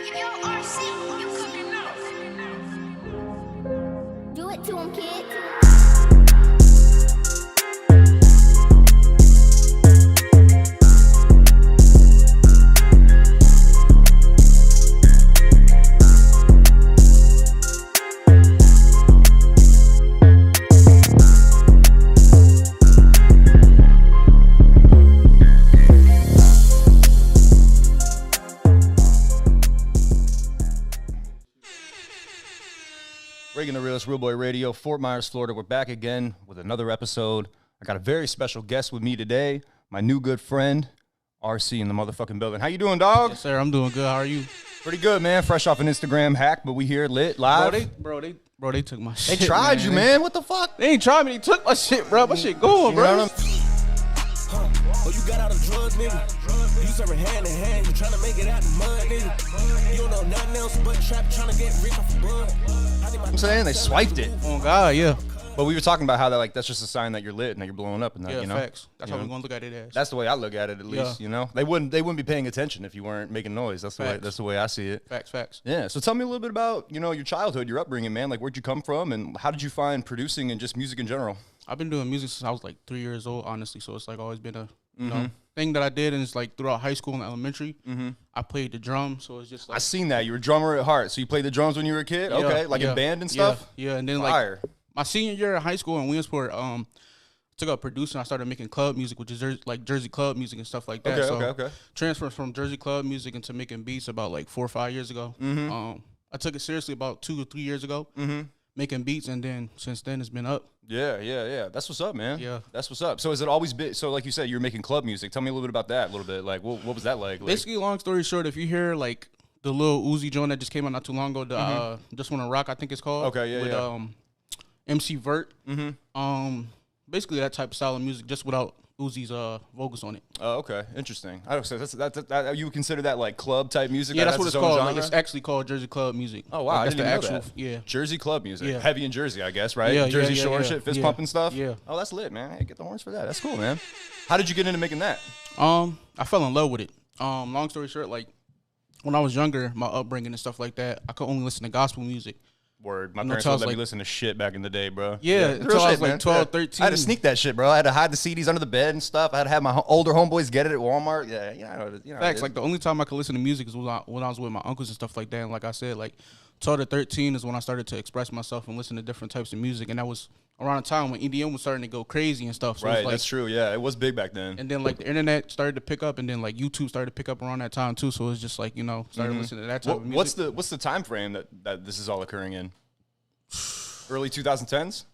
Do it to him, kid. Reagan the Realist, RealBoy Radio, Fort Myers, Florida. We're back again with another episode. I got a very special guest with me today, my new good friend, RC in the motherfucking building. How you doing, dog? Yes, sir. I'm doing good. How are you? Pretty good, man. Fresh off an Instagram hack, but we here lit live. They took my shit. They tried you, man. What the fuck? They ain't tried me. They took my shit, bro. My shit going, bro. You know what Oh, you got out of drugs, nigga. You serving hand in hand. You trying to make it out the mud, nigga. You don't know nothing else but trap, trying to get rich off the blood. I'm saying? They swiped it. Oh, God, yeah. But we were talking about how that's just a sign that you're lit and that you're blowing up and that, Yeah, you know? facts. That's how we're going to look at it as. That's the way I look at it, at least, you know? They wouldn't be paying attention if you weren't making noise. That's the way I see it. Facts. Yeah. So tell me a little bit about, your childhood, your upbringing, man. Like, where'd you come from and how did you find producing and just music in general? I've been doing music since I was like 3 years old, honestly. So it's like always been a thing that I did. And it's like throughout high school and elementary, I played the drum. So it's just like. I seen that. You were a drummer at heart. So you played the drums when you were a kid? Yeah, okay. Like in band and stuff? Yeah. And then Fire. like my senior year in high school in Williamsport, took up producing. I started making club music, which is Jersey club music and stuff like that. Okay. Transferred from Jersey club music into making beats about like 4 or 5 years ago. I took it seriously about 2 or 3 years ago, making beats, and then since then it's been up. Yeah. That's what's up, man. Yeah. That's what's up. So has it always been, so like you said, you're making club music. Tell me a little bit about that a little bit. Like, what was that like? Basically, long story short, if you hear like the little Uzi joint that just came out not too long ago, the Just Wanna Rock, I think it's called. Okay, yeah, with, MC Vert. Basically that type of style of music, just without Uzi's vocals on it. Oh, okay. Interesting. I don't say that you would consider that like club type music? Yeah, that's what it's called. Genre? Like, it's actually called Jersey club music. Oh, wow. Like, I didn't that's even know that. that. Yeah. Jersey club music. Yeah. Heavy in Jersey, I guess, right? Yeah, Jersey Shore shit, fist pumping stuff? Yeah. Oh, that's lit, man. Hey, get the horns for that. That's cool, man. How did you get into making that? I fell in love with it. Long story short, like when I was younger, my upbringing and stuff like that, I could only listen to gospel music. Word. My parents would let me listen to shit back in the day, bro. Yeah, until I was like 12, 13. I had to sneak that shit, bro. I had to hide the CDs under the bed and stuff. I had to have my older homeboys get it at Walmart. Yeah, Facts. Like the only time I could listen to music is when I was with my uncles and stuff like that. And like I said, like 12 to 13 is when I started to express myself and listen to different types of music. And that was around the time when EDM was starting to go crazy and stuff. So right, like, that's true. Yeah, it was big back then. And then like the internet started to pick up, and then like YouTube started to pick up around that time too. So it's just like, started listening to that type of music. What's the time frame that this is all occurring in? Early 2010s?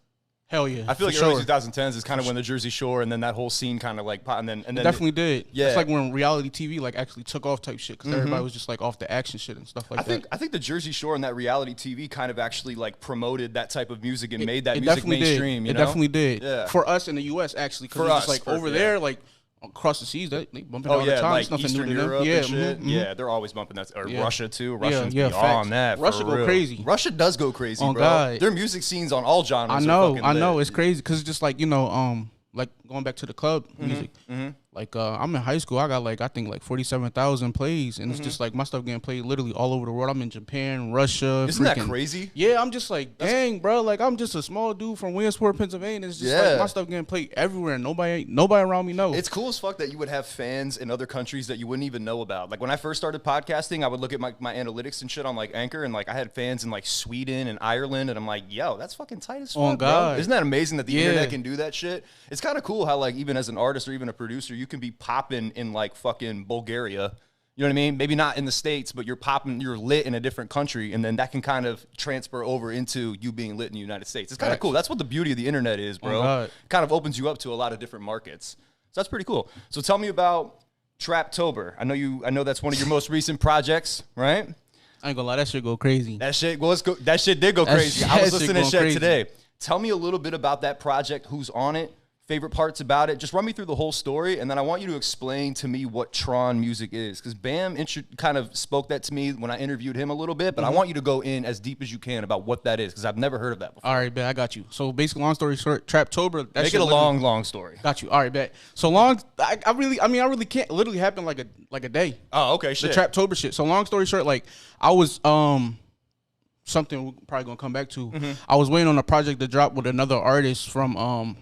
Hell yeah. I feel like early 2010s is kind of when the Jersey Shore and then that whole scene kind of like and then definitely did. Yeah. It's like when reality TV like actually took off type shit, because everybody was just like off the action shit and stuff like that. I think the Jersey Shore and that reality TV kind of actually like promoted that type of music and made that music mainstream. It definitely did. Yeah. For us in the U.S. actually, because it's just like over there, like across the seas, they bumping all the time. Like it's nothing Eastern new to Europe them. and shit. Yeah, they're always bumping that. Or Russia too. Russians be on that. Russia go crazy. Russia does go crazy, bro. God. Their music scenes on all genres. I know. It's crazy because it's just like like going back to the club music. Like I'm in high school, I got like I think like 47,000 plays, and it's just like my stuff getting played literally all over the world. I'm in Japan, Russia. Isn't that crazy? Yeah, I'm just like, dang, bro. Like I'm just a small dude from Williamsport, Pennsylvania. It's just like my stuff getting played everywhere, and nobody around me knows. It's cool as fuck that you would have fans in other countries that you wouldn't even know about. Like when I first started podcasting, I would look at my analytics and shit on like Anchor, and like I had fans in like Sweden and Ireland, and I'm like, yo, that's fucking tight as fuck. Oh God, bro. Isn't that amazing that the internet can do that shit? It's kind of cool how like even as an artist or even a producer, you can be popping in like fucking Bulgaria. You know what I mean? Maybe not in the States, but you're lit in a different country, and then that can kind of transfer over into you being lit in the United States. It's kind of cool. That's what the beauty of the internet is, bro. It kind of opens you up to a lot of different markets. So that's pretty cool. So tell me about Traptober. I know that's one of your most recent projects, right? I ain't gonna lie, that shit go crazy. That shit did go crazy. I was listening to shit today. Tell me a little bit about that project, who's on it, favorite parts about it. Just run me through the whole story, and then I want you to explain to me what Tron music is, because Bam kind of spoke that to me when I interviewed him a little bit, but I want you to go in as deep as you can about what that is, because I've never heard of that before. All right, bet. I got you. So basically, long story short, Traptober. Make it a long story. Got you. All right, bet. So long. I really can't. Literally happened like a day. Oh, okay, shit. The Traptober shit. So long story short, like I was something we're probably gonna come back to. I was waiting on a project to drop with another artist from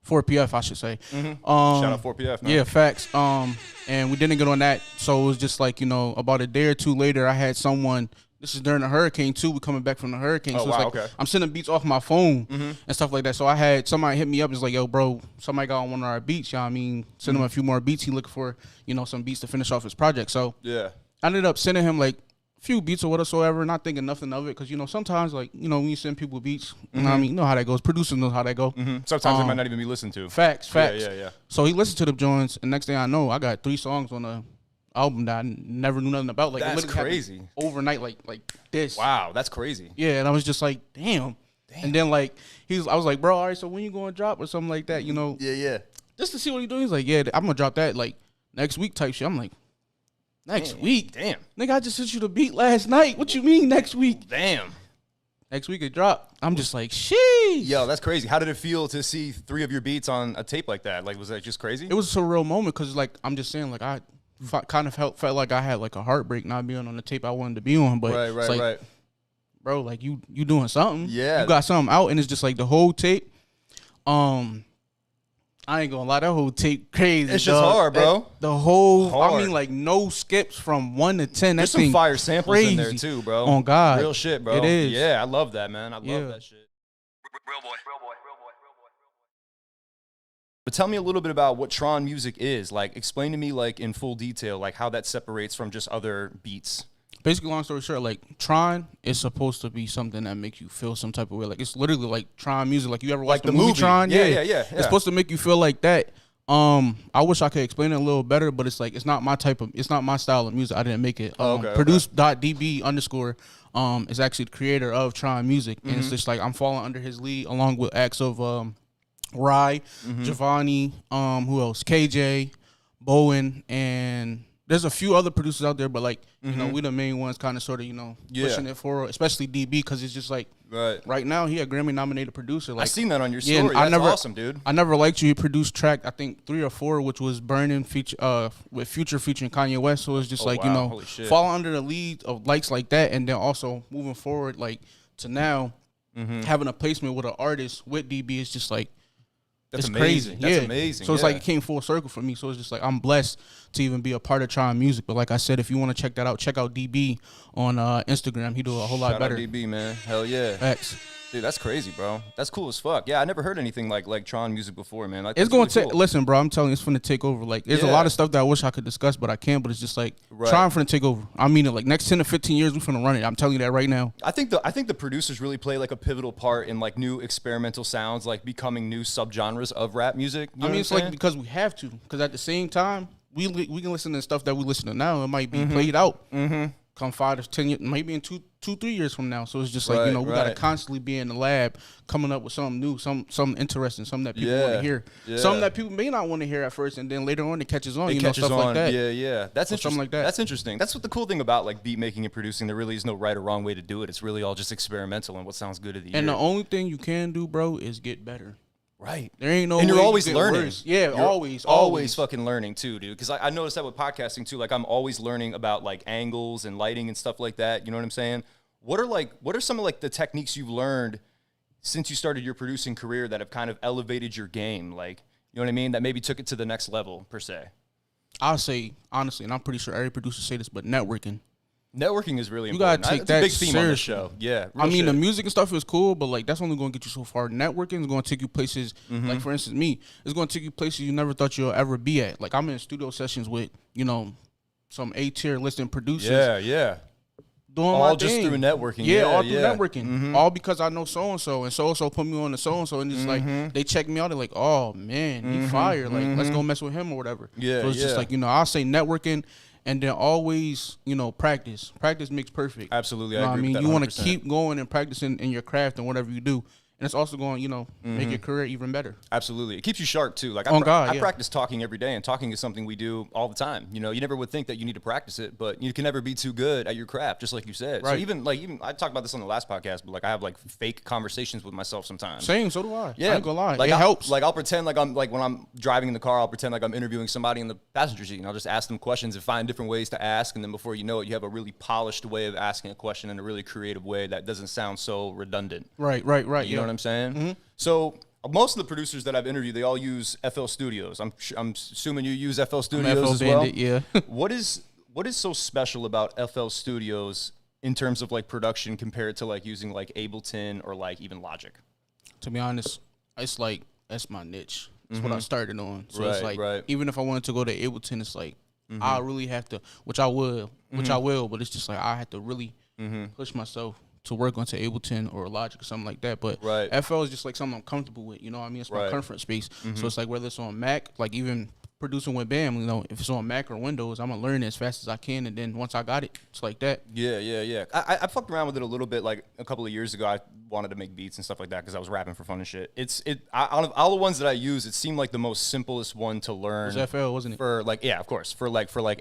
4PF, I should say. Shout out 4PF, man. Yeah, facts. And we didn't get on that, so it was just like, about a day or two later, I had someone. This is during the hurricane too. We're coming back from the hurricane, so it's like I'm sending beats off my phone and stuff like that. So I had somebody hit me up. It's like, yo, bro, somebody got on one of our beats. You know what I mean? Send him a few more beats. He looking for some beats to finish off his project. So yeah, I ended up sending him like few beats or whatsoever, not thinking nothing of it, because sometimes like when you send people beats, you know what I mean, you know how that goes. Producers know how that go. Sometimes they might not even be listened to. Facts. Yeah. So he listened to the joints, and next thing I know, I got 3 songs on the album that I never knew nothing about. Like, that's it literally crazy. Overnight, like this. Wow, that's crazy. Yeah, and I was just like, damn. And then like I was like, bro, all right, so when you gonna drop or something like that, Yeah. just to see what he's doing. He's like, yeah, I'm gonna drop that like next week type shit. I'm like, next week? Damn. Nigga, I just sent you the beat last night. What you mean next week? Damn. Next week it dropped. I'm just like, sheesh. Yo, that's crazy. How did it feel to see 3 of your beats on a tape like that? Like, was that just crazy? It was a surreal moment, because like I'm just saying, like I kind of felt like I had like a heartbreak not being on the tape I wanted to be on. But it's like, right. Bro, like you doing something. Yeah. You got something out, and it's just like the whole tape. I ain't gonna lie, that whole tape crazy. It's just hard, bro. The whole, hard. I mean, like no skips from 1 to 10. There's some fire samples in there too, bro. On God, real shit, bro. It is. Yeah, I love that, man. I love that shit. RealBoy. But tell me a little bit about what Tron music is. Like, explain to me, like, in full detail, like how that separates from just other beats. Basically, long story short, like Tron is supposed to be something that makes you feel some type of way. Like it's literally like Tron music. Like you ever watch the movie Tron? Yeah. It's supposed to make you feel like that. I wish I could explain it a little better, but it's like it's not my style of music. I didn't make it. Produced.db_ is actually the creator of Tron music, and it's just like I'm falling under his lead along with acts of Rye, Giovanni, who else? KJ, Bowen, and there's a few other producers out there, but like we the main ones, kind of sort of pushing it forward, especially DB, because it's just like right now he a Grammy nominated producer. Like I seen that on your story. That's awesome, dude. I never liked you. He produced track I think 3 or 4, which was Burning with Future featuring Kanye West. So it's just fall under the lead of likes like that, and then also moving forward like to now having a placement with an artist with DB is just like. That's it's amazing. Crazy. That's amazing. So it's like it came full circle for me. So it's just like I'm blessed to even be a part of Tron music. But like I said, if you want to check that out, check out DB on Instagram. He do a whole lot better. Shout out DB, man. Hell yeah. Facts. Dude, that's crazy, bro. That's cool as fuck. Yeah, I never heard anything like Tron music before, man. It's going to listen, bro. I'm telling you, it's finna take over. Like, there's a lot of stuff that I wish I could discuss, but I can't. But it's just like Tron finna take over. I mean, like next 10 to 15 years, we finna run it. I'm telling you that right now. I think the producers really play like a pivotal part in like new experimental sounds, like becoming new subgenres of rap music. You know it's like because we have to. Because at the same time, we can listen to stuff that we listen to now. It might be played out. Come 5 to 10 years, maybe in 2-3 years from now. So it's just like, we got to constantly be in the lab coming up with something new, something interesting, something that people want to hear. Something that people may not want to hear at first, and then later on it catches on, stuff like that. Yeah. That's interesting. Something like that. That's interesting. That's what the cool thing about like beat making and producing. There really is no right or wrong way to do it. It's really all just experimental and what sounds good to the ear. And the only thing you can do, bro, is get better. Right. There ain't no and way you're always you learning. Worse. Yeah, you're always fucking learning too, dude. Because I noticed that with podcasting too. Like I'm always learning about like angles and lighting and stuff like that. You know what I'm saying? What are some of like the techniques you've learned since you started your producing career that have kind of elevated your game? Like, you know what I mean? That maybe took it to the next level per se. I'll say honestly, and I'm pretty sure every producer say this, but networking. Networking is really important. You gotta take that big theme seriously. on the show. Yeah, I mean, the music and stuff is cool, but like that's only going to get you so far. Networking is going to take you places. Like for instance, me, it's going to take you places you never thought you'll ever be at. Like I'm in studio sessions with some A-tier listed producers. Yeah. Doing all my just thing. through networking. Yeah, through networking. All because I know so and so put me on to so and so, and just like they check me out. They're like, oh man, he fired. Like let's go mess with him or whatever. Yeah, so it's just like I'll say networking. And then always, practice. Practice makes perfect. Absolutely, I agree mean, with that you want 100%. to keep going and practicing in your craft and whatever you do. And it's also going, make your career even better. Absolutely. It keeps you sharp, too. Like, I practice talking every day, and talking is something we do all the time. You never would think that you need to practice it, but you can never be too good at your craft, just like you said. Right. So even I talked about this on the last podcast, but, I have, fake conversations with myself sometimes. Same, so do I. Yeah. I ain't gonna lie. It helps. I'll pretend when I'm driving in the car, I'll pretend like I'm interviewing somebody in the passenger seat, and I'll just ask them questions and find different ways to ask, and then before you know it, you have a really polished way of asking a question in a really creative way that doesn't sound so redundant. Right. You know what I'm saying? Mm-hmm. So most of the producers that I've interviewed, they all use FL Studios. I'm assuming you use FL Studios as well. Yeah. What is so special about FL Studios in terms of production compared to using Ableton or even Logic? To be honest, it's that's my niche. That's what I started on. So right. It's even if I wanted to go to Ableton, it's I really have to, which I will, but it's just I had to really push myself to work onto Ableton or Logic or something like that. But FL is just something I'm comfortable with. You know what I mean? It's my comfort space. So it's whether it's on Mac, even producing with BAM, if it's on Mac or Windows, I'm going to learn it as fast as I can. And then once I got it, it's like that. Yeah. I fucked around with it a little bit. A couple of years ago, I wanted to make beats and stuff like that because I was rapping for fun and shit. Out of all the ones that I use, it seemed like the most simplest one to learn. It was FL, wasn't it? For of course. For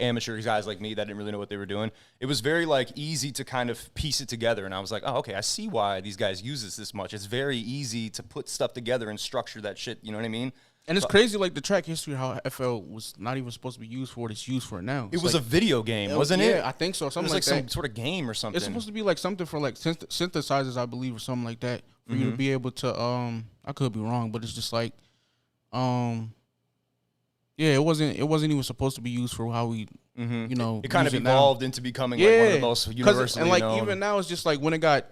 amateur guys like me that didn't really know what they were doing. It was very easy to kind of piece it together. And I was like, oh, okay, I see why these guys use this much. It's very easy to put stuff together and structure that shit. You know what I mean? And it's crazy, the track history, how FL was not even supposed to be used for what it's used for now. It was a video game, wasn't it? Yeah, I think so. Something it was that. Some sort of game or something. It's supposed to be something for synthesizers, I believe, or something like that, for you to be able to. I could be wrong, but it's just it wasn't even supposed to be used for how we, It kind of evolved into becoming one of the most universally known. Even now, it's just when it got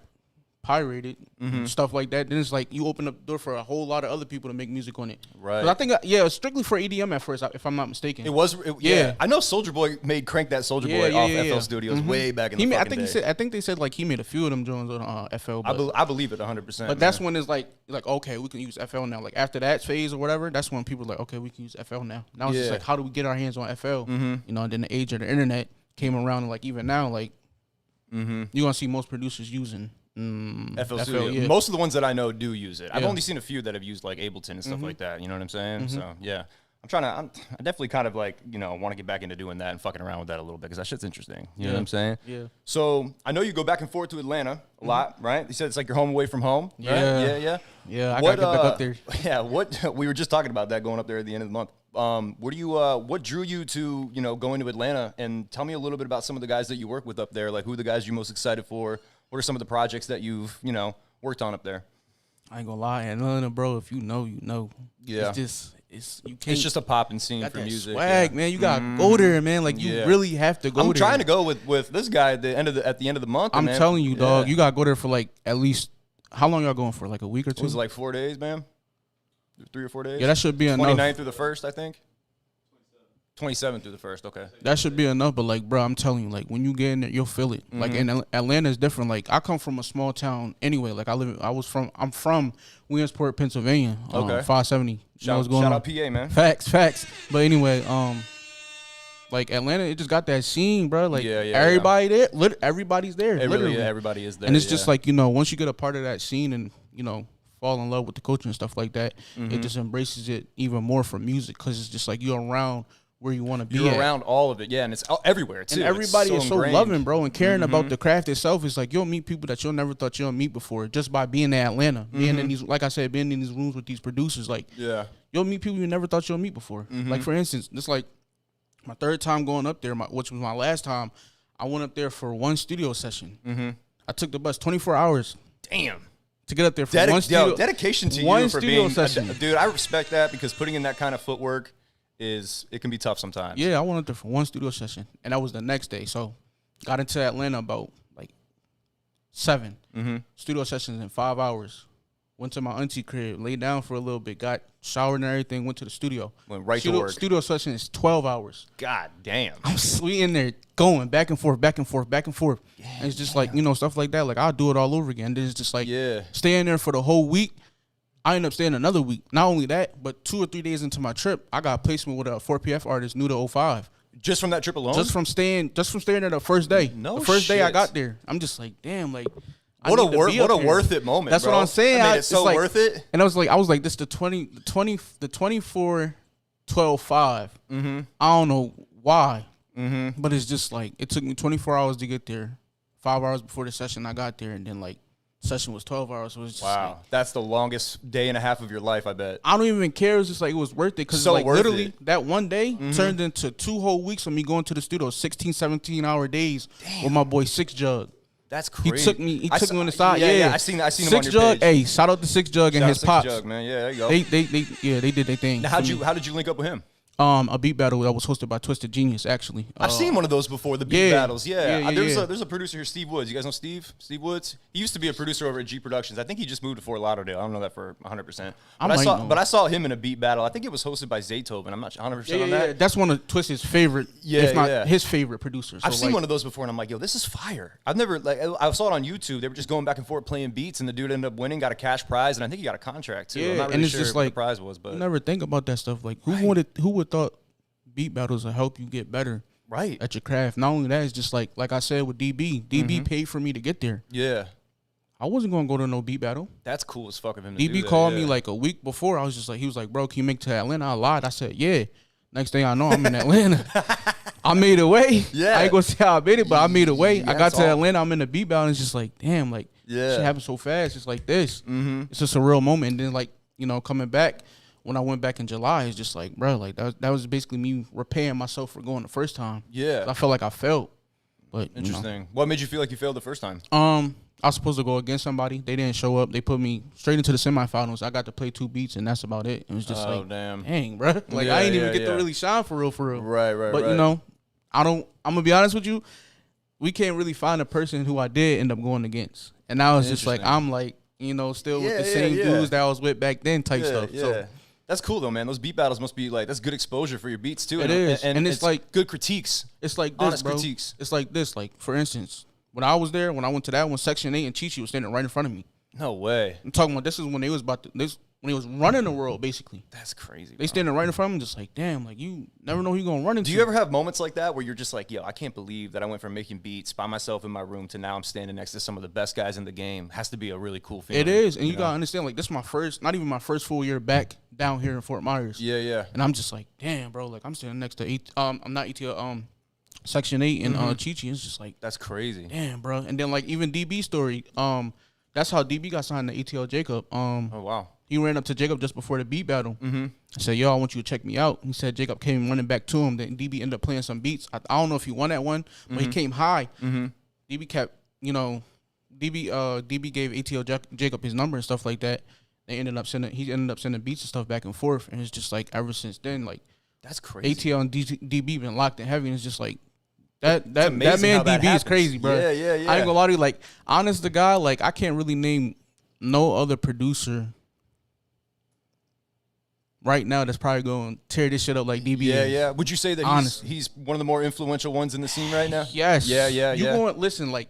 pirated, stuff like that, then it's you open up the door for a whole lot of other people to make music on it. Right. I think, it was strictly for EDM at first, if I'm not mistaken. It was, yeah. I know Soulja Boy made Crank That Soulja Boy off FL Studios way back in the fucking day. I think they said he made a few of them joints on FL. But I believe it 100%. But that's when it's okay, we can use FL now. After that phase or whatever, that's when people are okay, we can use FL now. Now it's just how do we get our hands on FL? And then the age of the internet came around, and even now, you're gonna see most producers using FL Studio. Yeah. Most of the ones that I know do use it. I've only seen a few that have used Ableton and stuff like that. You know what I'm saying? So yeah, I definitely kind of want to get back into doing that and fucking around with that a little bit because that shit's interesting. You know what I'm saying? Yeah. So I know you go back and forth to Atlanta a lot, right? You said it's your home away from home. Yeah. Right? Yeah. I gotta get back up there. Yeah. What we were just talking about that going up there at the end of the month. What drew you to going to Atlanta? And tell me a little bit about some of the guys that you work with up there. Who are the guys you're most excited for? What are some of the projects that you've, worked on up there? I ain't gonna lie, Atlanta, bro. If you know, you know. Yeah. It's just a popping scene for music. Swag, man. You gotta go there, man. You really have to go there. I'm trying to go with this guy at the end of the month. I'm telling you, dog. You gotta go there for at least how long y'all going for? A week or two? It was 4 days, man. 3 or 4 days. Yeah, that should be enough. 29th through the 1st, I think. 27 through the 1st, okay. That should be enough, but bro, I'm telling you, when you get in there, you'll feel it. And Atlanta is different. I come from a small town anyway. I'm from Williamsport, Pennsylvania. Okay. 570. Shout out PA, man. Facts. But anyway, Atlanta, it just got that scene, bro. Everybody there, everybody's there. Literally, everybody is there. And it's just once you get a part of that scene and fall in love with the culture and stuff like that, it just embraces it even more for music because it's just you're around where you want to be. You're around all of it, yeah, and it's everywhere too. And everybody is so loving, bro, and caring about the craft itself. It's you'll meet people that you'll never thought you'll meet before just by being in Atlanta, being in these, being in these rooms with these producers. You'll meet people you never thought you'll meet before. For instance, this my third time going up there, which was my last time. I went up there for one studio session. I took the bus 24 hours. Damn. To get up there for one studio. Dedication to you for being session. Dude, I respect that because putting in that kind of footwork it can be tough sometimes. Yeah, I went up there for one studio session, and that was the next day. So, got into Atlanta about 7 studio sessions in 5 hours. Went to my auntie crib, laid down for a little bit, got showered and everything, went to the studio. Went right to work. Studio session is 12 hours. God damn. We in there going back and forth. Yeah, and it's just stuff like that. I'll do it all over again. Then it's just staying there for the whole week. I ended up staying another week. Not only that, but 2 or 3 days into my trip, I got a placement with a 4PF artist, new to 05. Just from that trip alone? Just from staying there the first day. No The first shit. day I got there. I'm just damn, What a worth it moment. That's bro. what I'm saying. I made it so like, worth it. And I was like, this the 24, 12, 5. I don't know why, but it's just like it took me 24 hours to get there. 5 hours before the session, I got there, and then like session was 12 hours. So it was just wow, that's the longest day and a half of your life, I bet. I don't even care. It was just like it was worth it because So like worth literally it. that one day turned into 2 whole weeks of me going to the studio, 16, 17-hour days with my boy 6 Jug. That's crazy. He took me on the side. Yeah. I seen him on 6 your Jug. page. Hey, shout out to 6 Jug and Shout out his 6 pops. Jug, man. Yeah, there you go. They did their thing. Now, how did you link up with him? A beat battle that was hosted by Twisted Genius, actually. I've seen one of those before, the beat battles. Yeah, There's a producer here, Steve Woods. You guys know Steve? Steve Woods? He used to be a producer over at G Productions. I think he just moved to Fort Lauderdale. I don't know that for 100%. But I saw him in a beat battle. I think it was hosted by Zaytoven. I'm not 100% on that. Yeah. That's one of Twisted's favorite, if not his favorite producers. I've seen one of those before, and I'm like, yo, this is fire. I've never, I saw it on YouTube. They were just going back and forth playing beats, and the dude ended up winning, got a cash prize, and I think he got a contract, too. I'm not really sure what the prize was, but. You never think about that stuff. Like, who would thought beat battles will help you get better at your craft? Not only that, it's just like I said with DB. DB paid for me to get there. Yeah. I wasn't going to go to no beat battle. That's cool as fuck of him to DB do that, called me like a week before. I was just like, he was like, bro, can you make it to Atlanta? I lied. I said, yeah. Next thing I know, I'm in Atlanta. I made it way. Yeah. I ain't going to say how I made it, but I made it way. Yeah, I got to Atlanta. I'm in the beat battle, and it's just like, damn, like, shit happened so fast. It's like this. It's just a real moment. And then, like, coming back, when I went back in July, it's just like, bro, like that was basically me repaying myself for going the first time. Yeah. I felt like I failed. But interesting. What made you feel like you failed the first time? I was supposed to go against somebody. They didn't show up. They put me straight into the semifinals. I got to play 2 beats, and that's about it. It was just dang, bro. Like I didn't even get to really shine for real. Right. But I'm gonna be honest with you. We can't really find a person who I did end up going against, and now it's just like I'm like still with the same dudes that I was with back then type stuff. Yeah. So. That's cool though, man. Those beat battles must be like that's good exposure for your beats too. It is, and it's like good critiques. It's like this, honest bro. critiques. It's like this. Like for instance, when I was there, when I went to that one, Section 8 and Chi-Chi was standing right in front of me. No way. I'm talking about this is when they was when he was running the world basically. That's crazy. They standing right in front of him, just like damn, like you never know who you gonna run into. Do you ever have moments like that where you're just like, yo, I can't believe that I went from making beats by myself in my room to now I'm standing next to some of the best guys in the game? Has to be a really cool feeling. It is, and you gotta understand, like this is my first, not even my first full year back down here in Fort Myers. Yeah. And I'm just like, damn, bro, like I'm standing next to I'm not ETL, Section 8 and Chi-Chi. It's just like that's crazy. Damn, bro. And then like even DB story, that's how DB got signed to ETL Jacob. Oh wow. He ran up to Jacob just before the beat battle. I said, yo, I want you to check me out. He said Jacob came running back to him. Then DB ended up playing some beats. I don't know if he won that one, but he came high. DB kept, DB gave ATL Jacob his number and stuff like that. He ended up sending beats and stuff back and forth. And it's just like ever since then, like that's crazy. ATL and DB been locked in heavy. And it's just like that man DB is crazy, bro. Yeah. I ain't gonna lie to you. Like, honest to God, like I can't really name no other producer right now that's probably going to tear this shit up like DB is. Yeah. Would you say that he's one of the more influential ones in the scene right now? Yes. Yeah. You going listen, like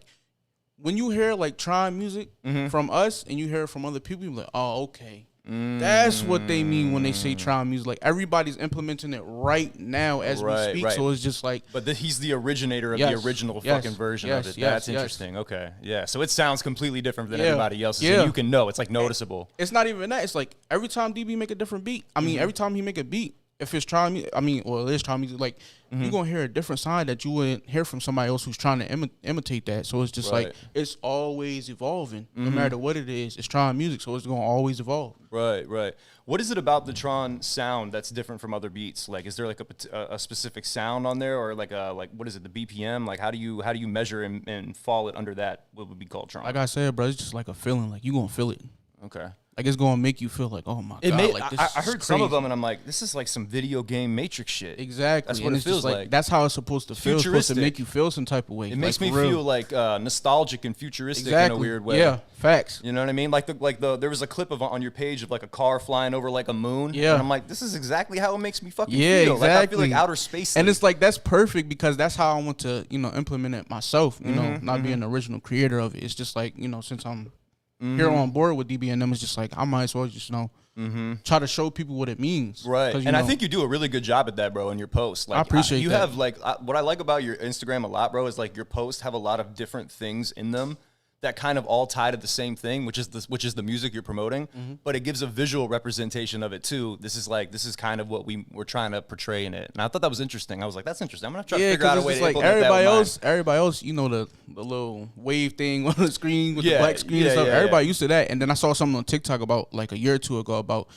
when you hear like Tron music from us and you hear it from other people, you're like, oh, okay. That's what they mean when they say Tron music. Like everybody's implementing it right now as we speak. Right. So it's just like, but he's the originator of the original fucking version of it. That's interesting. Okay, yeah. So it sounds completely different than everybody else's. Yeah. And you can know it's like noticeable. It's not even that. It's like every time DB make a different beat. I mean, every time he make a beat, if it's Tron music, it is Tron music. Like you're gonna hear a different side that you wouldn't hear from somebody else who's trying to imitate that. So it's just like it's always evolving, no matter what it is. It's Tron music, so it's gonna always evolve. Right. What is it about the Tron sound that's different from other beats? Like, is there like a specific sound on there, or like what is it, the BPM? Like, how do you measure and fall it under that? What would be called Tron? Like I said, bro, it's just like a feeling. Like you gonna feel it. Okay. Like it's gonna make you feel like, oh my god! Like this I heard some of them, and I'm like, this is like some video game Matrix shit. Exactly. That's what it feels like. That's how it's supposed to feel. It's supposed to make you feel some type of way. It makes me feel like nostalgic and futuristic in a weird way. Yeah, facts. You know what I mean? Like there was a clip of on your page of like a car flying over like a moon. Yeah. And I'm like, this is exactly how it makes me fucking feel. Exactly. Like I feel like outer space. And it's like that's perfect because that's how I want to implement it myself. Not being the original creator of it. It's just like since I'm here on board with DB and them, it's just like I might as well just try to show people what it means. Right. And I think you do a really good job at that, bro, in your posts. Like, I appreciate that. You have like what I like about your Instagram a lot, bro, is like your posts have a lot of different things in them that kind of all tie to the same thing, which is the music you're promoting, but it gives a visual representation of it too. This is kind of what we're trying to portray in it. And I thought that was interesting. I was like, that's interesting. I'm gonna try to figure out a way to implement everybody that else, everybody else, you know, the little wave thing on the screen with the black screen and stuff. Everybody used to that. And then I saw something on TikTok about like a year or two ago about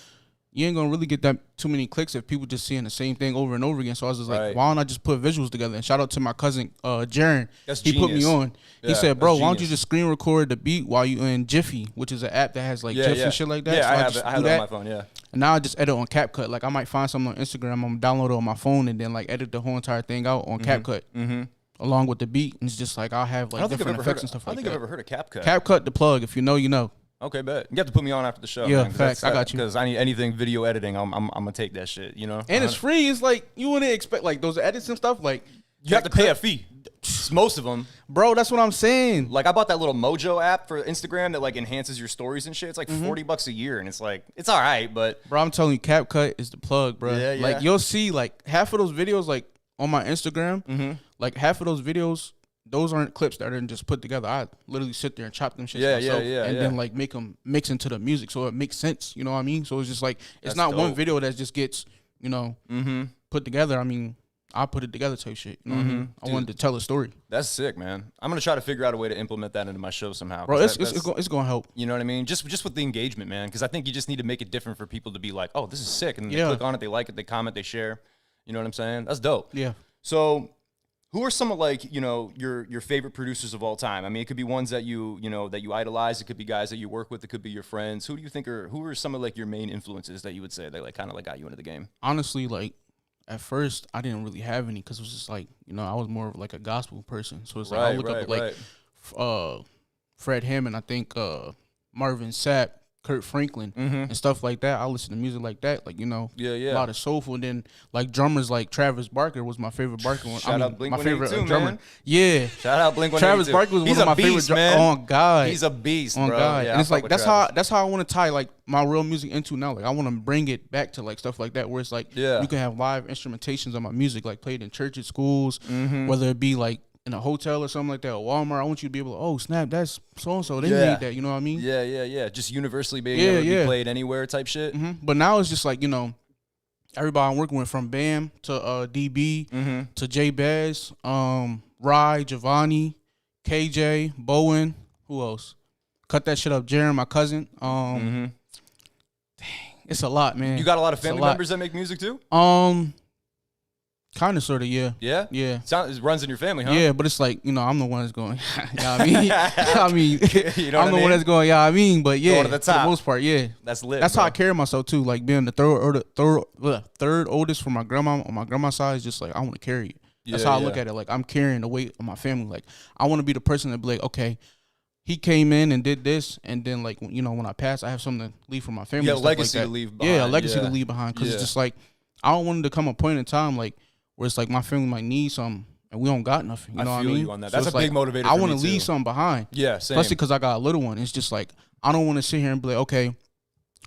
you ain't gonna really get that too many clicks if people just seeing the same thing over and over again. So I was just like, why don't I just put visuals together? And shout out to my cousin Jaren. He put me on. He said, bro, why don't you just screen record the beat while you in Jiffy, which is an app that has like GIFs and shit like that. Yeah, so I have that on my phone, And now I just edit on CapCut. Like I might find something on Instagram, I'm gonna download it on my phone and then like edit the whole entire thing out on CapCut. Along with the beat. And it's just like I'll have like different effects and stuff like that. I don't think I've ever heard of CapCut. CapCut the plug. If you know, you know. Okay, bet. You have to put me on after the show. Yeah, man, facts. I got you. Because I need anything video editing. I'm gonna take that shit. You know. And it's free. It's like you wouldn't expect like those edits and stuff. Like you have to pay a fee. Most of them, bro. That's what I'm saying. Like I bought that little Mojo app for Instagram that like enhances your stories and shit. It's like $40 a year, and it's like it's all right, but bro, I'm telling you, CapCut is the plug, bro. Yeah, Like you'll see like half of those videos like on my Instagram. Like half of those videos. Those aren't clips that are just put together. I literally sit there and chop them shit myself and then like make them mix into the music so it makes sense. You know what I mean? So it's just like it's not one video that just gets, you know, put together. I mean, I put it together type shit. You know what I mean? I wanted to tell a story. That's sick, man. I'm gonna try to figure out a way to implement that into my show somehow. Bro, it's gonna help. You know what I mean? Just with the engagement, man. Because I think you just need to make it different for people to be like, oh, this is sick, and they click on it, they like it, they comment, they share. You know what I'm saying? That's dope. Yeah. So. Who are some of like, you know, your favorite producers of all time? I mean, it could be ones that you idolize. It could be guys that you work with. It could be your friends. Who do you think who are some of like your main influences that you would say that like kind of like got you into the game? Honestly, like at first I didn't really have any because it was just like, you know, I was more of like a gospel person. So it's like I look up like Fred Hammond, I think Marvin Sapp, Kurt Franklin and stuff like that. I listen to music like that, like, you know, a lot of soulful. And then like drummers like Travis Barker was my favorite Barker one. Shout out Blink-182, my favorite drummer. Man. Yeah. Shout out Blink-182. Travis Barker was one of my favorite drummers. On God. He's a beast, on bro. God. Yeah, and it's like that's how I want to tie like my real music into now. Like I want to bring it back to like stuff like that where it's like you can have live instrumentations of my music like played in churches, schools, whether it be like in a hotel or something like that, or Walmart. I want you to be able to, oh, snap, that's so-and-so. They made that, you know what I mean? Yeah. Just universally being able to be played anywhere type shit. But now it's just like, you know, everybody I'm working with from Bam to DB to J Bez, Rye, Giovanni, KJ, Bowen, who else? Cut that shit up, Jaren, my cousin. Dang, it's a lot, man. You got a lot of family members that make music too? Kind of, sort of, yeah. Yeah? Yeah. It runs in your family, huh? Yeah, but it's like, you know, I'm the one that's going, you know what I mean? You know I'm the one that's going, yeah, I mean, but yeah, going to the top. For the most part, yeah. That's lit, That's bro. how I carry myself, too. Like, being the third oldest from my grandma, on my grandma's side, is just like, I want to carry it. That's how I look at it. Like, I'm carrying the weight of my family. Like, I want to be the person that be like, okay, he came in and did this, and then, like, you know, when I pass, I have something to leave for my family. Yeah, legacy to leave behind. Yeah, a legacy to leave behind. Because it's just like, I don't want it to come a point in time, like, where it's like my family might need something and we don't got nothing. You know what I mean? You on that. So that's a big motivator. I want to leave something behind. Yeah, same. Especially because I got a little one. It's just like I don't want to sit here and be like, okay,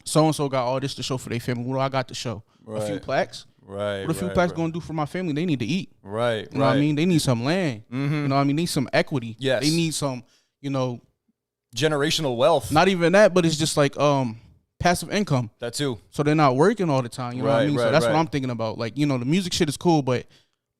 so and so got all this to show for their family. What do I got to show? A few plaques. Right. What a few plaques gonna do for my family? They need to eat. Right. You know what I mean? They need some land. You know what I mean? They need some equity. Yes. They need some, you know, generational wealth. Not even that, but it's just like passive income. That too. So they're not working all the time. You know what I mean? So that's what I'm thinking about. Like, you know, the music shit is cool, but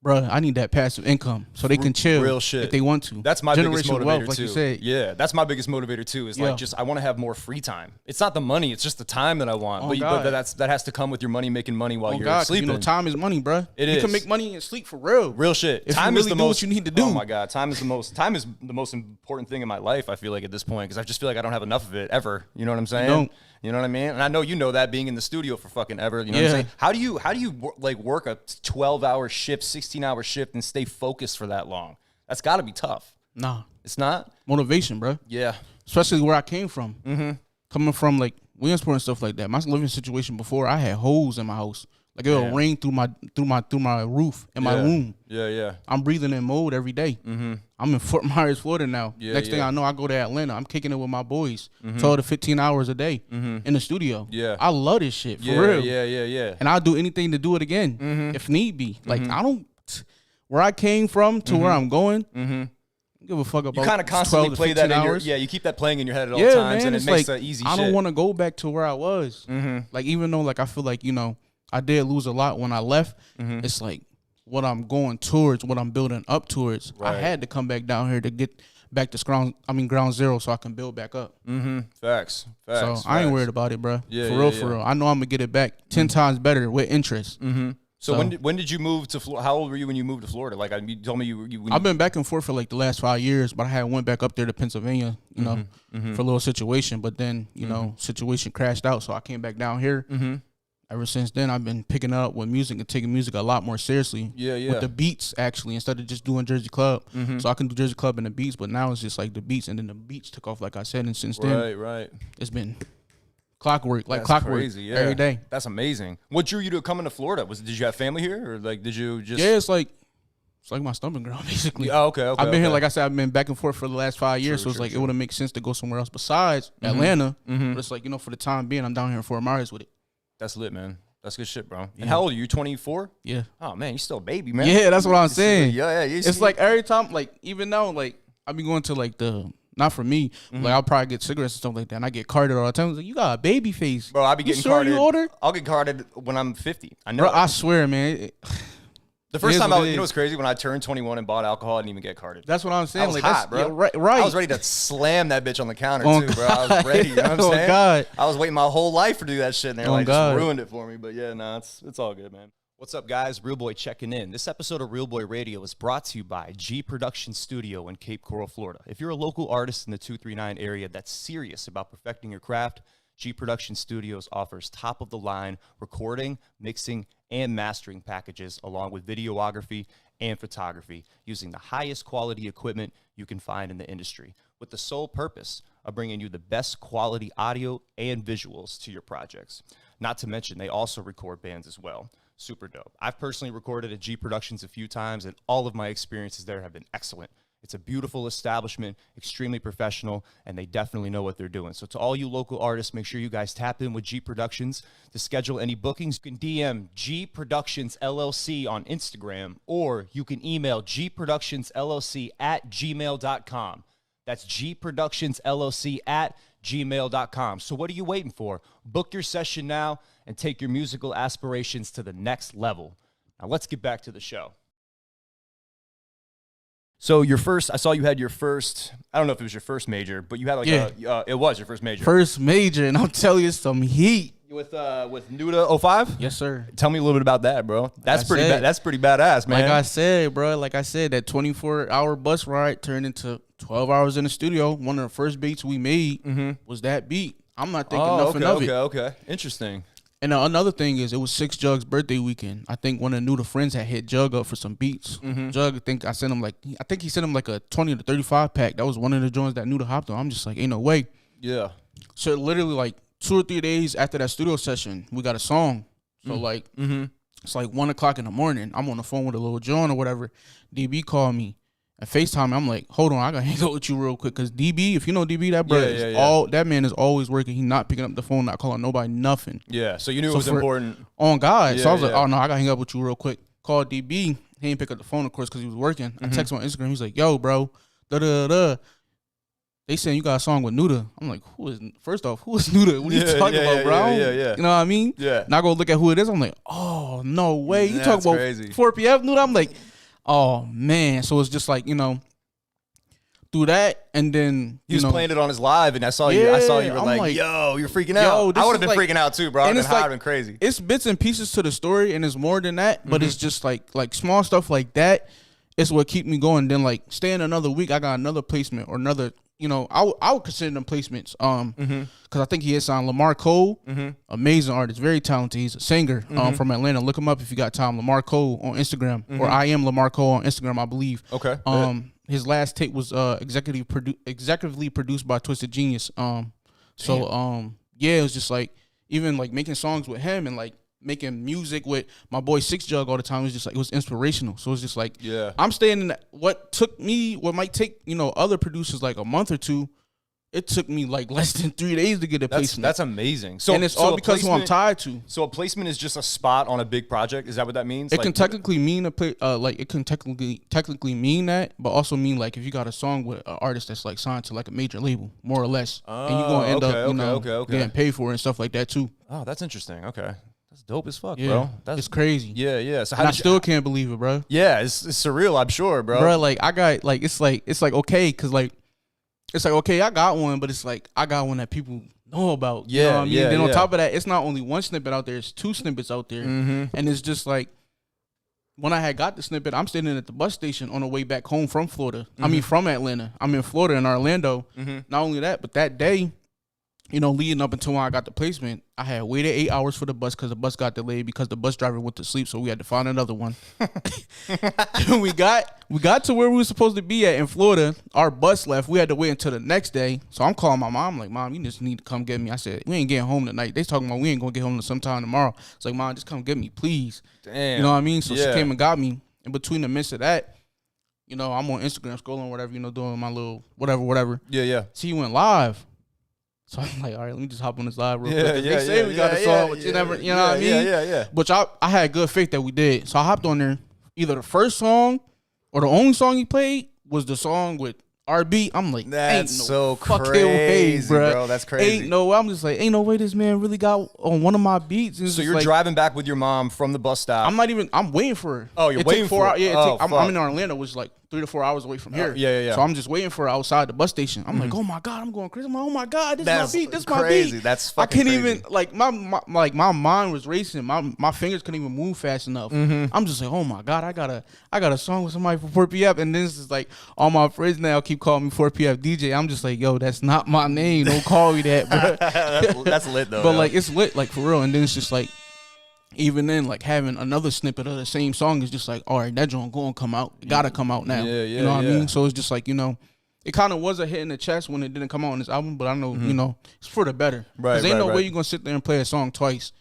bro, I need that passive income so they can chill real shit if they want to. That's my biggest motivator wealth, like too. You said. Yeah, that's my biggest motivator too. Is like just I want to have more free time. It's not the money; it's just the time that I want. But that has to come with your money making money while you're sleeping. You know, time is money, bro. You can make money and sleep for real. Real shit. If time you really is the do most. What you need to do. Oh my god, time is the most important thing in my life. I feel like at this point because I just feel like I don't have enough of it ever. You know what I'm saying? Don't. You know what I mean? And I know you know that being in the studio for fucking ever. You know what I'm saying? How do you like work a 12-hour shift, 16-hour shift, and stay focused for that long? That's got to be tough. Nah, it's not motivation, bro. Yeah, especially where I came from. Coming from like Williamsport and stuff like that. My living situation before, I had holes in my house. Like it would rain through my roof in my room. Yeah. I'm breathing in mold every day. I'm in Fort Myers, Florida now. Next thing I know, I go to Atlanta. I'm kicking it with my boys 12 to 15 hours a day in the studio. Yeah. I love this shit for real. Yeah. And I'll do anything to do it again if need be. Like I don't where I came from to where I'm going. give a fuck about. You kind of constantly play that in your, you keep that playing in your head at all times, man, and it makes that easy shit. I don't want to go back to where I was. Like, even though, like, I feel like, I did lose a lot when I left. It's like what I'm going towards, what I'm building up towards. Right. I had to come back down here to get back to ground zero so I can build back up. Facts. So I ain't worried about it, bro. For real. I know I'm going to get it back 10 times better with interest. So when did you move to Florida? How old were you when you moved to Florida? Like, you told me I've been back and forth for like the last 5 years, but I had went back up there to Pennsylvania, for a little situation. But then, situation crashed out, so I came back down here. Ever since then, I've been picking up with music and taking music a lot more seriously. With the beats, actually, instead of just doing Jersey Club. So I can do Jersey Club and the beats, but now it's just like the beats, and then the beats took off, like I said. And since then, it's been clockwork, like clockwork, crazy, every day. That's amazing. What drew you to coming to Florida? Did you have family here, or like did you just? Yeah, it's like my stomping ground, basically. Oh, okay. I've been here, like I said, I've been back and forth for the last 5 years, so it's like it wouldn't make sense to go somewhere else besides Atlanta. But it's like, for the time being, I'm down here in Fort Myers with it. That's lit, man. That's good shit, bro. And how old are you? 24? Yeah. Oh man, you still a baby, man. Yeah, that's what I'm saying. Yeah. It's like every time, like even now, like I be going to like not for me, like I'll probably get cigarettes and stuff like that, and I get carded all the time. It's like, you got a baby face, bro. I be getting carded. You older? I'll get carded when I'm 50. I know. Bro, I swear, man. The first time what's crazy? When I turned 21 and bought alcohol, I didn't even get carded. That's what I'm saying. I was hot, bro. Yeah, right. I was ready to slam that bitch on the counter, too, bro. I was ready. You know what I'm saying? God. I was waiting my whole life to do that shit, and they're just ruined it for me. But yeah, it's all good, man. What's up, guys? RealBoy checking in. This episode of RealBoy Radio is brought to you by G Production Studio in Cape Coral, Florida. If you're a local artist in the 239 area that's serious about perfecting your craft, G Production Studios offers top-of-the-line recording, mixing, and mastering packages along with videography and photography using the highest quality equipment you can find in the industry with the sole purpose of bringing you the best quality audio and visuals to your projects. Not to mention, they also record bands as well. Super dope. I've personally recorded at G Productions a few times, and all of my experiences there have been excellent. It's a beautiful establishment, extremely professional, and they definitely know what they're doing. So to all you local artists, make sure you guys tap in with G Productions. To schedule any bookings, you can DM G Productions LLC on Instagram, or you can email gproductionsllc@gmail.com. That's gproductionsllc@gmail.com. So what are you waiting for? Book your session now and take your musical aspirations to the next level. Now let's get back to the show. So I saw you had your first, I don't know if it was your first major, but you had like it was your first major. First major, and I'm telling you, some heat. With Nuda 05? Yes, sir. Tell me a little bit about that, bro. That's pretty badass, man. Like I said, bro, that 24-hour bus ride turned into 12 hours in the studio. One of the first beats we made was that beat. I'm not thinking nothing of it. Okay. Interesting. And another thing is, it was 6 Jug's birthday weekend. I think one of the Nuda friends had hit Jug up for some beats. Jug, I think he sent him like a 20 to 35 pack. That was one of the joints that Nuda hopped on. I'm just like, ain't no way. Yeah. So literally like 2 or 3 days after that studio session, we got a song. So it's like 1 o'clock in the morning. I'm on the phone with a little John or whatever. DB called me and FaceTime. I'm like, hold on, I gotta hang up with you real quick, because DB, if you know DB, that bro, that man is always working. He not picking up the phone, not calling nobody, nothing. Yeah, so you knew it was important. On God. So I was like, oh no, I gotta hang up with you real quick. Called DB. He didn't pick up the phone, of course, because he was working. I text him on Instagram. He's like, yo, bro, they saying you got a song with Nuda. I'm like, first off, who is Nuda? What are you talking about, bro? Yeah. You know what I mean? Yeah. Now I go look at who it is. I'm like, oh, no way. You talk about crazy. 4PF Nuda? I'm like, oh, man. So it's just like, through that, and then he was playing it on his live, and I saw you were like, yo, you're freaking out. I would have been freaking out too, bro. I'd have been crazy. It's bits and pieces to the story, and it's more than that, but it's just like small stuff like that. It's what keep me going. Then like staying another week, I got another placement or another. I would consider them placements. Because I think he had signed Lamar Cole, amazing artist, very talented. He's a singer from Atlanta. Look him up if you got time. Lamar Cole on Instagram, or I am Lamar Cole on Instagram, I believe. Okay. His last tape was executively produced by Twisted Genius. It was just like, even like making songs with him and like making music with my boy 6 Jug all the time. It was just like, it was inspirational. So it's just like, I'm staying in what might take, other producers like a month or two. It took me like less than 3 days to get a placement. That's amazing. So and it's all because who I'm tied to. So a placement is just a spot on a big project. Is that what that means? It can technically mean it can technically mean that, but also mean like if you got a song with an artist that's like signed to like a major label, more or less, and you're gonna end up getting paid for it and stuff like that too. Oh, that's interesting. Okay. That's dope as fuck, Yeah, bro. It's crazy. Yeah. So I still can't believe it, bro. Yeah, it's surreal. I'm sure, bro. Bro, like I got like it's like okay, cause like it's like okay, I got one, but it's like I got one that people know about. You know what I mean? Then on top of that, it's not only one snippet out there; it's 2 snippets out there, and it's just like when I had got the snippet, I'm standing at the bus station on the way back home from Florida. I mean, from Atlanta. I'm in Florida in Orlando. Not only that, but that day, you know, leading up until when I got the placement, I had waited 8 hours for the bus because the bus got delayed because the bus driver went to sleep, so we had to find another one. we got to where we were supposed to be at in Florida. Our bus left. We had to wait until the next day. So I'm calling my mom, like, Mom, you just need to come get me. I said, we ain't getting home tonight. They talking about we ain't gonna get home sometime tomorrow. It's like, Mom, just come get me, please. Damn. You know what I mean? So she came and got me. In between the midst of that, you know, I'm on Instagram scrolling, whatever, you know, doing my little whatever. Yeah. See, you went live. So I'm like, all right, let me just hop on this live real quick. They say we got a song, but you never, you know what I mean? Yeah. Which I had good faith that we did. So I hopped on there. Either the first song or the only song he played was the song with RB. I'm like, that's ain't so no fucking crazy, way, bro. That's crazy. Ain't no way. I'm just like, ain't no way this man really got on one of my beats. And so you're driving back with your mom from the bus stop. I'm waiting for her. Oh, you're waiting for her? Yeah, I'm in Orlando, which is like 3 to 4 hours away from here. Yeah. So I'm just waiting for her outside the bus station. I'm like, oh my God, I'm going crazy. I'm like, oh my God, this is my beat. This is my beat. That's fucking I can't crazy. even, like, my mind was racing. My fingers couldn't even move fast enough. I'm just like, oh my God, I got a song with somebody for 4PF. And this is like, all my friends now keep calling me 4PF DJ. I'm just like, yo, that's not my name. Don't call me that, bro. that's lit though. But like, it's lit, like, for real. And then it's just like, even then, like, having another snippet of the same song is just like, all right, that joint gonna come out. It gotta come out now. You know what I mean? So it's just like, you know, it kind of was a hit in the chest when it didn't come out on this album, but I know, you know, it's for the better. Right. Because ain't no way you're gonna sit there and play a song twice.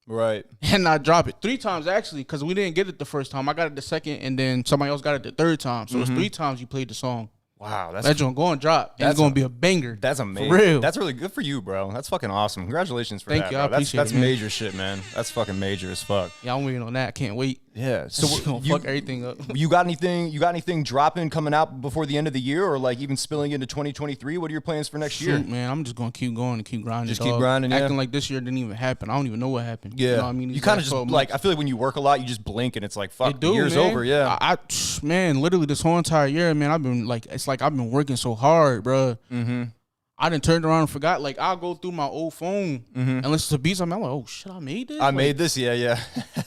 Right. And not drop it. 3 times, actually, because we didn't get it the first time. I got it the second, and then somebody else got it the third time. So it's 3 times you played the song. Wow, that joint going to drop. And it's going to be a banger. That's amazing. For real. That's really good for you, bro. That's fucking awesome. Congratulations for that. Thank you. Bro. I appreciate that's it, man. major shit, man. That's fucking major as fuck. Yeah, I'm waiting on that. I can't wait. Yeah. So it's gonna fuck everything up. You got anything dropping coming out before the end of the year, or like even spilling into 2023? What are your plans for next year? Man, I'm just gonna keep going and keep grinding. Just keep grinding. Acting like this year didn't even happen. I don't even know what happened. Yeah. You know what I mean? You kind of just like, I feel like when you work a lot, you just blink and it's like, fuck, the year's over. Yeah. Man, literally this whole entire year, man, I've been like, it's like I've been working so hard, bro. I done turned around and forgot. Like, I'll go through my old phone and listen to beats. I'm like, oh shit, I made this. Made this. Yeah.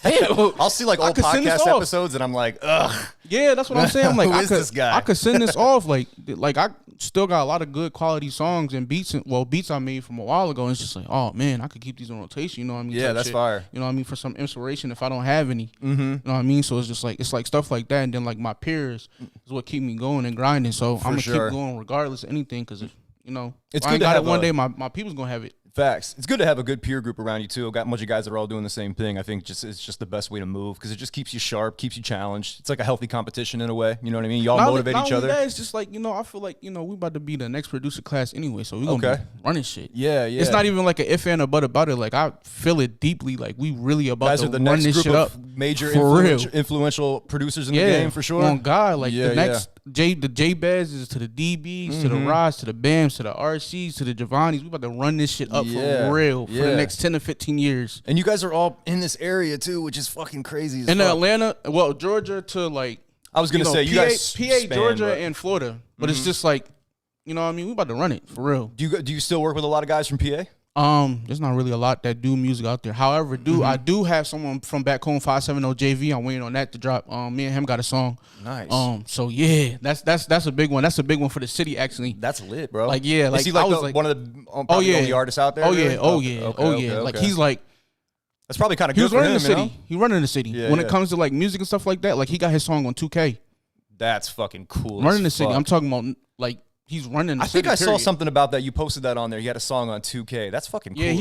Damn, I'll see like old podcast episodes and I'm like, ugh. Yeah, that's what I'm saying. I'm like, Who is this guy? I could send this off. Like I still got a lot of good quality songs and beats. Beats I made from a while ago. And it's just like, oh man, I could keep these on rotation. You know what I mean? Yeah, that's fire. You know what I mean? For some inspiration if I don't have any. You know what I mean? So it's just like, it's like stuff like that. And then like my peers is what keep me going and grinding. So I'm gonna keep going regardless of anything, because you know, it's I good to got have it one day. My people's gonna have it. Facts. It's good to have a good peer group around you too. I've got a bunch of guys that are all doing the same thing. I think it's just the best way to move, because it just keeps you sharp, keeps you challenged. It's like a healthy competition in a way. You know what I mean? Y'all motivate each other. That, it's just like, you know, I feel like, you know, we about to be the next producer class anyway, so we gonna be running shit. Yeah. It's not even like an if and a but about it. Like, I feel it deeply. Like, we really about guys to are the run next this group shit of up. Major influential producers in the game for sure. On God, like the next the J-Bez to the DBs to the Rods to the Bams to the RCs to the Giovannis. We about to run this shit up for real for the next 10 to 15 years. And you guys are all in this area too, which is fucking crazy. In Atlanta, Georgia to like, I was gonna say you guys PA, Georgia, and Florida. But it's just like, you know what I mean? We about to run it for real. Do you still work with a lot of guys from PA? There's not really a lot that do music out there. However, I do have someone from back home, 570 JV. I'm waiting on that to drop. Me and him got a song. Nice. So yeah, that's a big one. That's a big one for the city, actually. That's lit, bro. Like, yeah, like, is he like one of the only artists out there? Okay. Like, he's like, that's probably kind of good for him. He running the city. When it comes to like music and stuff like that, like, he got his song on 2K. That's fucking cool. Running the city. I'm talking about like, he's running. The I think city, I saw period. something about that. You posted that on there. He had a song on 2K. That's fucking cool. Yeah,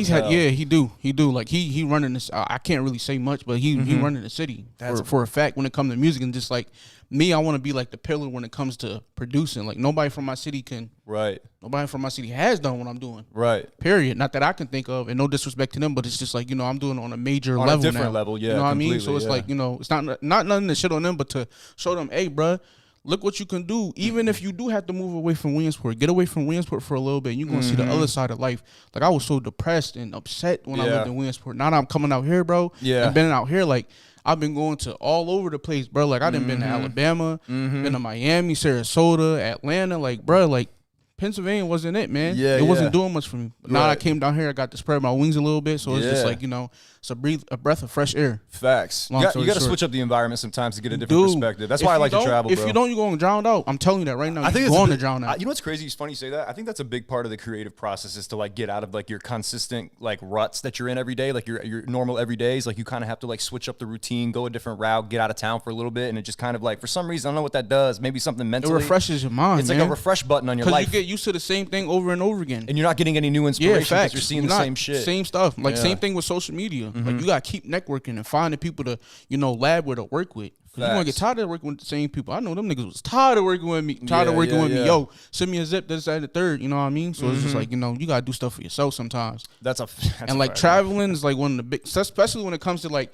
he do. Like he running this. I can't really say much, but he running the city for a fact when it comes to music. And just like me, I want to be like the pillar when it comes to producing. Like nobody from my city can. Right. Nobody from my city has done what I'm doing. Right. Period. Not that I can think of, and no disrespect to them, but it's just like, I'm doing it on a major level, on a different now. level. Yeah, you know what I mean. So it's like, it's not nothing to shit on them, but to show them, hey, bro. Look what you can do. Even if you do have to move away from Williamsport, get away from Williamsport for a little bit. You're going to see the other side of life. Like, I was so depressed and upset when I lived in Williamsport. Now that I'm coming out here, bro, and been out here, like, I've been going to all over the place, bro. Like, I done been to Alabama, been to Miami, Sarasota, Atlanta. Like, bro, like, Pennsylvania wasn't it, man. It wasn't doing much for me. But now that I came down here, I got to spread my wings a little bit. So it's just like, it's a breath of fresh air. Facts. You got to switch up the environment sometimes to get a different perspective. That's why I like to travel, bro. If you don't, you're going to drown out. I'm telling you that right now. I think you're going to drown out. You know what's crazy? It's funny you say that. I think that's a big part of the creative process is to like get out of like your consistent like ruts that you're in every day, like your normal everydays. Like you kind of have to like switch up the routine, go a different route, get out of town for a little bit, and it just kind of like for some reason I don't know what that does. Maybe something mentally. It refreshes your mind. It's like a refresh button on your life. Because you get used to the same thing over and over again, and you're not getting any new inspiration because you're seeing the same shit, same stuff. Like same thing with social media. Like you gotta keep networking and finding people to lab with or work with. Cause you're gonna get tired of working with the same people. I know them niggas was tired of working with me. Me. Yo, send me a zip. This, that, and the third. You know what I mean? So it's just like you gotta do stuff for yourself sometimes. That's and like traveling is like one of the big, especially when it comes to like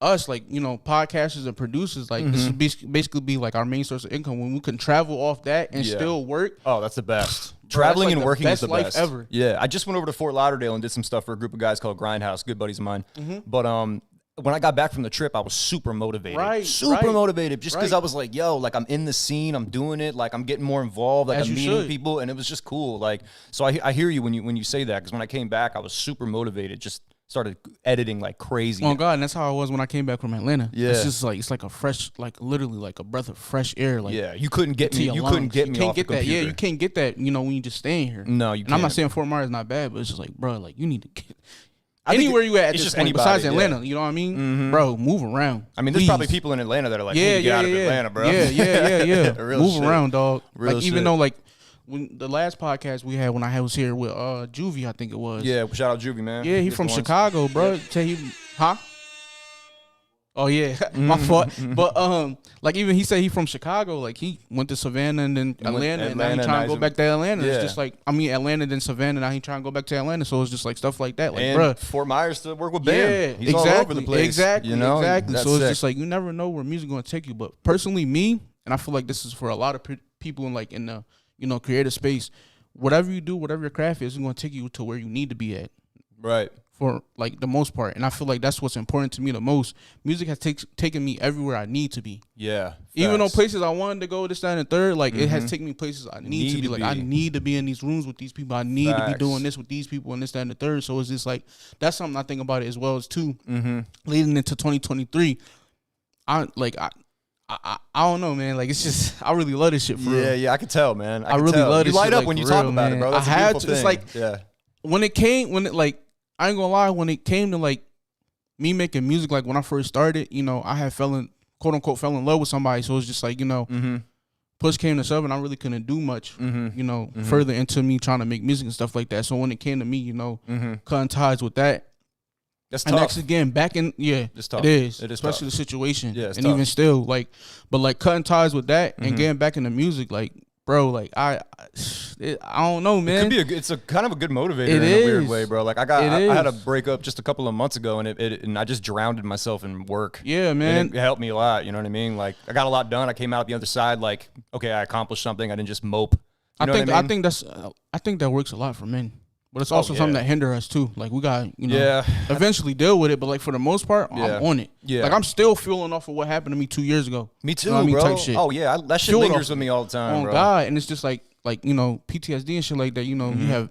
us, like podcasters and producers. Like this would basically be like our main source of income when we can travel off that and still work. Oh, that's the best. Traveling and working is the best life ever. Yeah, I just went over to Fort Lauderdale and did some stuff for a group of guys called Grindhouse, good buddies of mine. But when I got back from the trip, I was super motivated. Super motivated just because I was like, yo, like I'm in the scene, I'm doing it, like I'm getting more involved, like I'm meeting people, and it was just cool. Like, so I hear you when you say that, because when I came back, I was super motivated, just started editing like crazy. Oh God, and that's how I was when I came back from Atlanta. Yeah, it's just like it's like a fresh, like literally like a breath of fresh air. Like you couldn't get me. You couldn't get me off the computer. Yeah, you can't get that. When you just staying here. No, you can't. And I'm not saying Fort Myers is not bad, but it's just like, bro, like you need to get. Anywhere you at this point, besides Atlanta, you know what I mean? Bro, move around. I mean, there's probably people in Atlanta that are like, get out of Atlanta, bro. Yeah. Move shit. around, dog. Real like, even though, like, when the last podcast we had when I was here with Juvie, I think it was. Yeah, shout out Juvie, man. Yeah, he from Chicago, bro. Tell you, huh? Oh yeah, my fault. But like even he said he from Chicago. Like he went to Savannah and then Atlanta, and now he trying to go back to Atlanta. Yeah. It's just like Atlanta then Savannah. Now he trying to go back to Atlanta. So it's just like stuff like that. Like, and bruh, Fort Myers to work with Ben. Yeah, He's all over the place. Exactly. That's so it's sick. just like you never know where music going to take you. But personally, me, and I feel like this is for a lot of people in the creative space. Whatever you do, whatever your craft is going to take you to where you need to be at. Right. For like the most part, and I feel like that's what's important to me the most. Music has taken me everywhere I need to be. Yeah, even though places I wanted to go, this, that, and the third, like it has taken me places I need to be. Like I need to be in these rooms with these people. I need to be doing this with these people and this, that, and the third. So it's just like that's something I think about it as well as too. Leading into 2023, I don't know, man. Like it's just I really love this shit for real. Yeah, I can tell, man. I really love this. You light shit, up like, when you talk real, about man. it, bro. That's I had to. thing. It's like I ain't gonna lie, when it came to like me making music, like when I first started, I had quote unquote fell in love with somebody. So it's just like, push came to shove and I really couldn't do much, further into me trying to make music and stuff like that. So when it came to me, cutting ties with that. That's and tough. actually getting back in, it's tough. It is tough. especially the situation. Yeah, it's and tough. even still, like, but like cutting ties with that and getting back into music, like, bro, like I don't know, man. It's a kind of a good motivator in a weird way, bro. Like I had a breakup just a couple of months ago, and and I just drowned in myself in work. Yeah, man. And it helped me a lot. You know what I mean? Like I got a lot done. I came out the other side like, okay, I accomplished something. I didn't just mope. You know what I mean? I think that works a lot for men. But it's also something that hinder us too. Like we got, eventually deal with it. But like for the most part, I'm on it. Yeah. Like I'm still feeling off of what happened to me 2 years ago. Me too, bro. Type shit. Oh yeah, that shit lingers with me all the time, bro. Oh God, and it's just like PTSD and shit like that. You have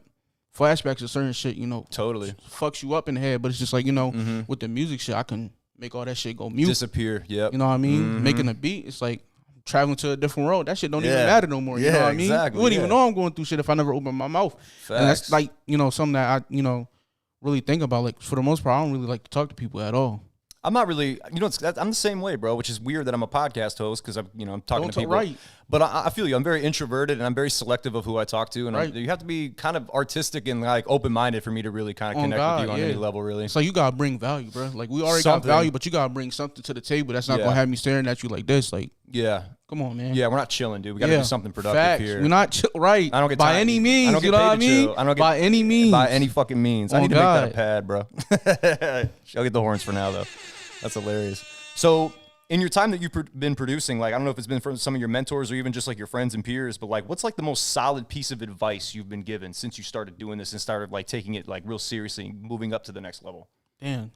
flashbacks of certain shit. Totally fucks you up in the head. But it's just like with the music shit, I can make all that shit go mute, disappear. Yep. You know what I mean? Making a beat, it's like traveling to a different world. That shit don't even matter no more. You know what I mean? Exactly. You wouldn't even know I'm going through shit if I never opened my mouth. Facts. And that's like, something that I, really think about. Like for the most part, I don't really like to talk to people at all. I'm not really, I'm the same way, bro, which is weird that I'm a podcast host because I'm talking to people. Right. But I feel you. I'm very introverted and I'm very selective of who I talk to. And you have to be kind of artistic and like open-minded for me to really kind of connect with you on any level, really. So you got to bring value, bro. Like we already got value, but you got to bring something to the table that's not going to have me staring at you like this. Like, come on, man. Yeah, we're not chilling, dude. We got to do something productive here. We're not right. I don't get by any means. I don't get you know what I mean? I don't get by any means. By any fucking means. I need to make that a pad, bro. I'll get the horns for now, though. That's hilarious. So, in your time that you've been producing, like, I don't know if it's been from some of your mentors or even just like your friends and peers, but like, what's like the most solid piece of advice you've been given since you started doing this and started like taking it like real seriously, moving up to the next level? Damn.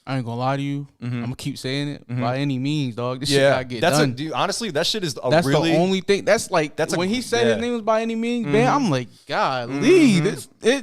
I ain't gonna lie to you. I'm gonna keep saying it by any means, dog. This shit gotta get done. Dude, honestly, that shit is that's really the only thing. That's when he said his name was by any means, man. I'm like, golly,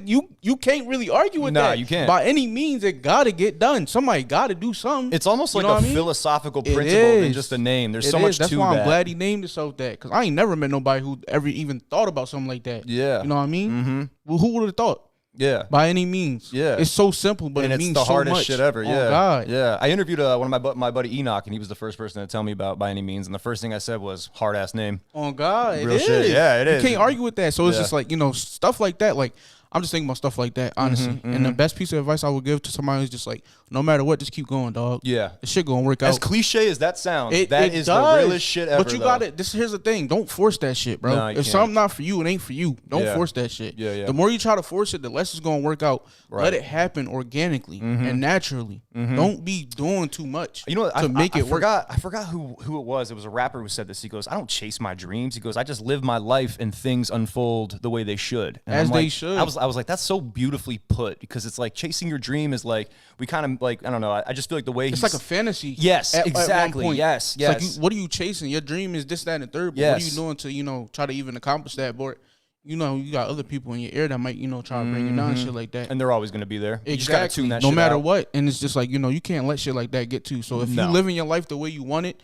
you can't really argue with that. Nah, you can't. By any means, it gotta get done. Somebody gotta do something. It's almost like a philosophical principle than just a name. There's so much to that. That's why I'm glad he named himself that, because I ain't never met nobody who ever even thought about something like that. Yeah, you know what I mean? Well, who would have thought? Yeah. By any means. Yeah. It's so simple, but it means so much. It's the hardest shit ever. Yeah. Oh, God. Yeah. I interviewed one of my buddy Enoch, and he was the first person to tell me about By Any Means. And the first thing I said was, hard ass name. Oh, God. Real shit. Yeah, it is. You can't argue with that. So it's just like, stuff like that. Like, I'm just thinking about stuff like that, honestly. And the best piece of advice I would give to somebody is just like, no matter what, just keep going, dog. Yeah. The shit gonna work out. As cliche as that sounds, that is the realest shit ever. But you got it. Here's the thing. Don't force that shit, bro. If something not for you, it ain't for you. Don't force that shit. Yeah. The more you try to force it, the less it's gonna work out. Right. Let it happen organically and naturally. Don't be doing too much to make it work. I forgot who it was. It was a rapper who said this. He goes, I don't chase my dreams. He goes, I just live my life and things unfold the way they should. And as they should. I was like, that's so beautifully put, because it's like chasing your dream is like, we kind of like, I don't know. I just feel like the way it's like a fantasy. Yes, exactly. Yes. It's like what are you chasing? Your dream is this, that, and the third. But what are you doing to, try to even accomplish that? But you got other people in your ear that might, try to bring you down and shit like that. And they're always going to be there. Exactly. You just got to tune that no shit matter out. what. And it's just like, you can't let shit like that get to you. So if you living your life the way you want it,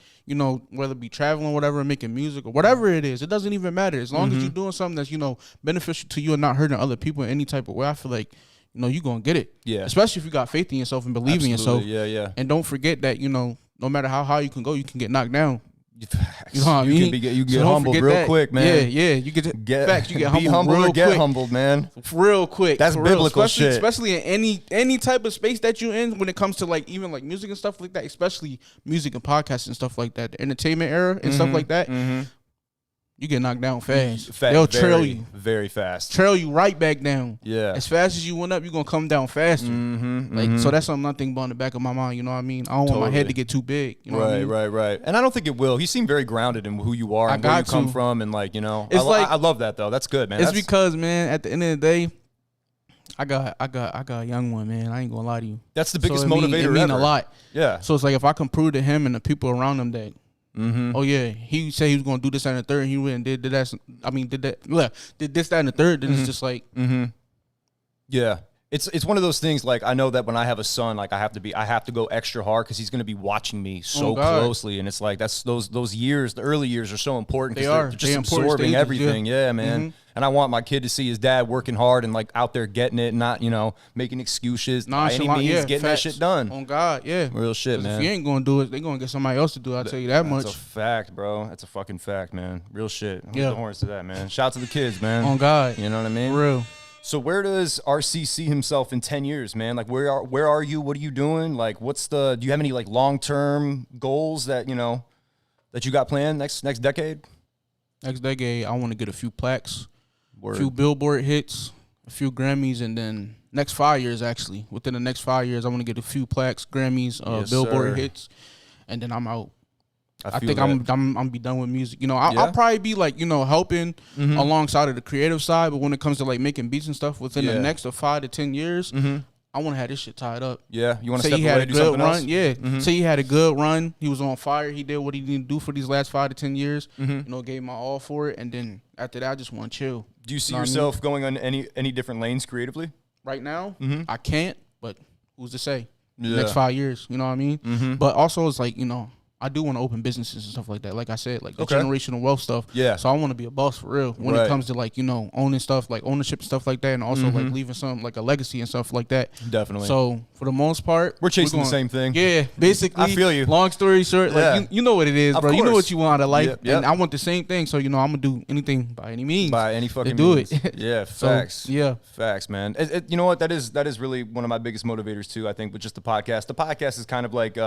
whether it be traveling, whatever, making music or whatever it is, it doesn't even matter. As long as you're doing something that's, beneficial to you and not hurting other people in any type of way, I feel like, you're going to get it. Yeah. Especially if you got faith in yourself and believe in yourself. Yeah. And don't forget that, no matter how high you can go, you can get knocked down. You know what I mean? You can get humbled real quick, man. Yeah. You get facts. You get humbled. Be humble real or get quick. humbled, man. Real quick. That's biblical shit. Especially in any type of space that you're in, when it comes to like even like music and stuff like that, especially music and podcasts and stuff like that, the entertainment era and stuff like that. You get knocked down fast. They'll trail you very fast. Trail you right back down. Yeah. As fast as you went up, you're gonna come down faster. So that's something I think about in the back of my mind. You know what I mean? I don't want my head to get too big. You know what I mean? Right. And I don't think it will. You seem very grounded in who you are and where you come from, and like it's I love that though. That's good, man. It's because, man, at the end of the day, I got a young one, man. I ain't gonna lie to you. That's the biggest motivator it mean ever. A lot. Yeah. So it's like if I can prove to him and the people around him that. Oh yeah, he said he was gonna do this, that, and the third. And he went and did that. I mean, did this, that, and the third. Then it's just like, yeah. It's one of those things. Like, I know that when I have a son, like I have to go extra hard because he's gonna be watching me so closely, and it's like that's those years, the early years are so important because they're just absorbing stages, everything. Yeah, man. And I want my kid to see his dad working hard and like out there getting it, and not making excuses. By any means, getting that shit done. On God, yeah, real shit, man. If you ain't gonna do it, they gonna get somebody else to do it. I'll tell you that much. That's a fact, bro. That's a fucking fact, man. Real shit. Hold the horns to that, man. Shout out to the kids, man. On God, you know what I mean? For real. So where does RC see himself in 10 years, man? Like where are you? What are you doing? Like do you have any like long-term goals that, that you got planned next decade? Next decade, I want to get a few plaques, a few Billboard hits, a few Grammys, and then next 5 years, actually. Within the next 5 years, I want to get a few plaques, Grammys, Billboard hits, and then I'm out. I think I'm be done with music. I'll probably be like, helping alongside of the creative side, but when it comes to like making beats and stuff within the next 5 to 10 years, I want to have this shit tied up. Yeah, you want to step away and do something else? Yeah, say he had a good run. He was on fire. He did what he needed to do for these last 5 to 10 years. Gave my all for it, and then after that, I just want to chill. Do you see yourself going on any different lanes creatively? Right now, I can't. But who's to say? Next 5 years, you know what I mean? But also, it's like I do want to open businesses and stuff like that. Like I said, like the Okay. generational wealth stuff. Yeah. So I want to be a boss for real when Right. it comes to like, owning stuff, like ownership and stuff like that, and also like leaving some like a legacy and stuff like that. Definitely. So for the most part, We're chasing the same thing. Yeah, basically. I feel you. Long story short, Yeah. like you know what it is, Of bro. You know course. what you want out of life, Yep. and I want the same thing. So I'm gonna do anything by any means. By any fucking to do means. it. Yeah, So, facts. yeah. Facts, man. You know what? That is really one of my biggest motivators too, I think, with just the podcast. The podcast is kind of like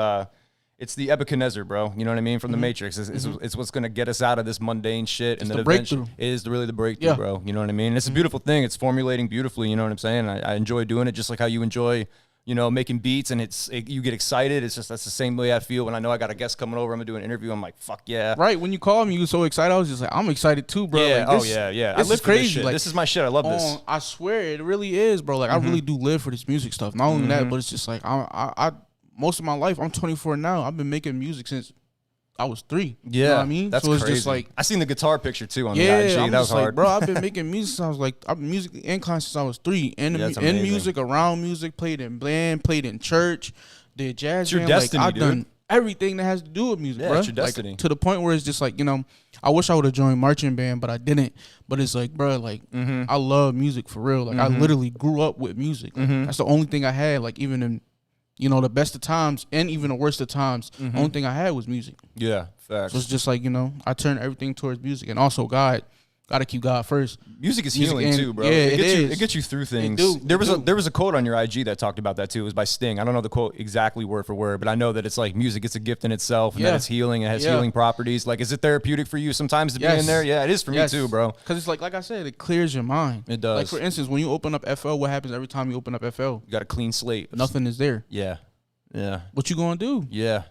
it's the Nebuchadnezzar, bro. You know what I mean? From the Matrix. It's what's gonna get us out of this mundane shit. And the then breakthrough. eventually it is really the breakthrough, Yeah. bro. You know what I mean? It's a beautiful thing. It's formulating beautifully, you know what I'm saying? I enjoy doing it just like how you enjoy, making beats, and you get excited. It's just that's the same way I feel when I know I got a guest coming over. I'm gonna do an interview. I'm like, fuck yeah. Right when you called me, you were so excited. I was just like, I'm excited too, bro. Yeah. Like, this, yeah. This I live is for crazy. this shit. Like, This is my shit. I love this. I swear it really is, bro. Like I really do live for this music stuff. Not only that, but it's just like I most of my life. I'm 24 now. I've been making music since I was 3. Yeah, You know what I mean? that's so it's crazy. just like, I seen the guitar picture too on the yeah, IG. I'm That was just like, hard, bro, I've been making music since I was like, I've been music inclined since I was 3. Yeah, that's In amazing. music, around music, played in band, played in church, did jazz. It's your band. destiny, like, I've dude. done everything that has to do with music, Yeah, bro. it's your destiny. Like, to the point where it's just like, I wish I would have joined marching band, but I didn't. But it's like, bro, like I love music for real. Like I literally grew up with music. Like, that's the only thing I had. Like even in the best of times and even the worst of times, the only thing I had was music. Yeah, facts. So it's just like, I turn everything towards music. And also God, gotta keep God first. Music is Music healing and- too, bro. yeah, it it gets is. it gets you through things. do. There was It do. there was a quote on your IG that talked about that too. It was by Sting. I don't know the quote exactly word for word, but I know that it's like music. It's a gift in itself, and that Yeah. it's healing. It has Yeah. healing properties. Like, is it therapeutic for you sometimes to be Yes. in there? Yeah, it is for me too, bro. Because it's like I said, it clears your mind. It does. Like for instance, when you open up FL, what happens every time you open up FL? You got a clean slate. Nothing is there. Yeah, yeah, What you gonna do? yeah.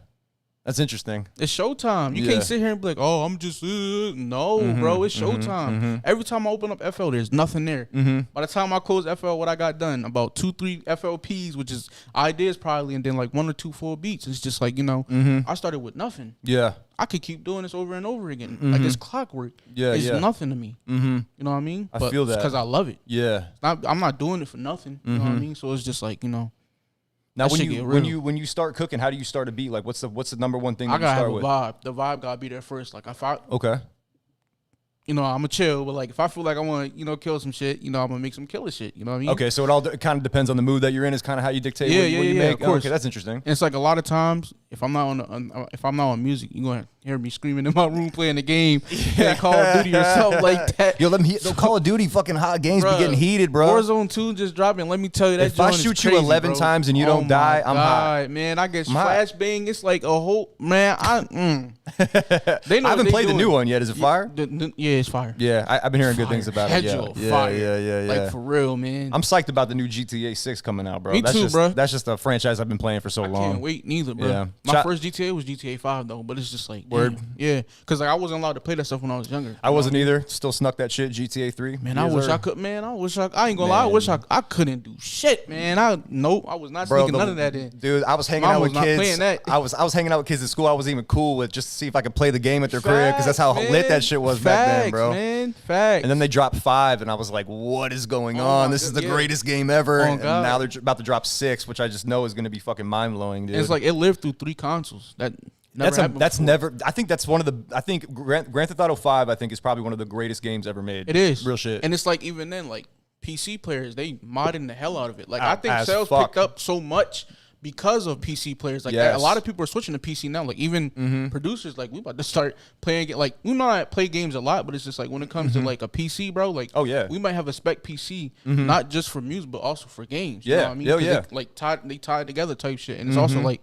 That's interesting. It's showtime. You Yeah. can't sit here and be like, "Oh, I'm just no, bro. It's showtime." Every time I open up FL, there's nothing there. By the time I close FL, what I got done about 2-3 FLPs, which is ideas probably, and then like 1 or 2 full beats. It's just like I started with nothing. Yeah, I could keep doing this over and over again. Like it's clockwork. Yeah, it's yeah. nothing to me. You know what I mean? I feel that. because I love it. yeah. I'm not doing it for nothing. You know what I mean? So it's just like Now, That when shit you get when real. you when you start cooking, how do you start a beat? Like, what's the number one thing that I you gotta have start a with? vibe. The vibe gotta be there first. Like if I, Okay. I'm a chill, but like if I feel like I want to, kill some shit, I'm gonna make some killer shit. You know what I mean? Okay, so it kind of depends on the mood that you're in. Is kind of how you dictate Yeah, what yeah, you yeah, make. of course. Okay, that's interesting. And it's like a lot of times if I'm not on music, you're gonna hear me screaming in my room playing the game, and Call of Duty or something like that. Yo, Call of Duty fucking hot games be Bruh, getting heated, bro. Warzone 2 just dropped, and let me tell you that If I joint is shoot you crazy, 11 bro. times and you don't Oh die, my I'm hot. God, man, I get I'm hot. flashbang. It's like a whole man. They know I what haven't they played the doing. new one yet. Is it fire? Yeah, it's fire. Yeah, I've been hearing good things about it. Hedgehog, Yeah, fire. yeah. Like for real, man. I'm psyched about the new GTA 6 coming out, bro. Me too, bro. That's just a franchise I've been playing for so I long. can't wait neither, bro. Yeah. My first GTA was GTA 5 though, but it's just like Word. damn. Yeah, because like I wasn't allowed to play that stuff when I was younger. I wasn't either. Still snuck that shit. GTA 3. Man, I wish I could. Man, I ain't gonna lie. I wish I couldn't do shit, man. I was not sneaking none of that in. Dude, I was hanging Mom out was with not kids. playing that. I was hanging out with kids at school I wasn't even cool with, just to see if I could play the game at their crib, because that's how Facts, lit that man. shit was back then, Facts, bro. Man, facts. And then they dropped 5, and I was like, what is going on? my This is God, the yeah. greatest game ever. Oh, And God. now they're about to drop 6, which I just know is going to be fucking mind-blowing, dude. It's like it lived through 3 consoles. That never happened that's before. never. I think that's one of the. I think Grand Theft Auto 5. I think is probably one of the greatest games ever made. It is real shit. and it's like even then, like PC players, they modding the hell out of it. Like I think As sales fuck. picked up so much because of PC players. Like Yes. a lot of people are switching to PC now. Like even producers, like we about to start playing. Like we might play games a lot, but it's just like when it comes to like a PC, bro. Like Oh, yeah. we might have a spec PC, not just for music, but also for games. You Yeah. know what I mean? Yeah, 'Cause yeah. they tied together type shit, and it's also like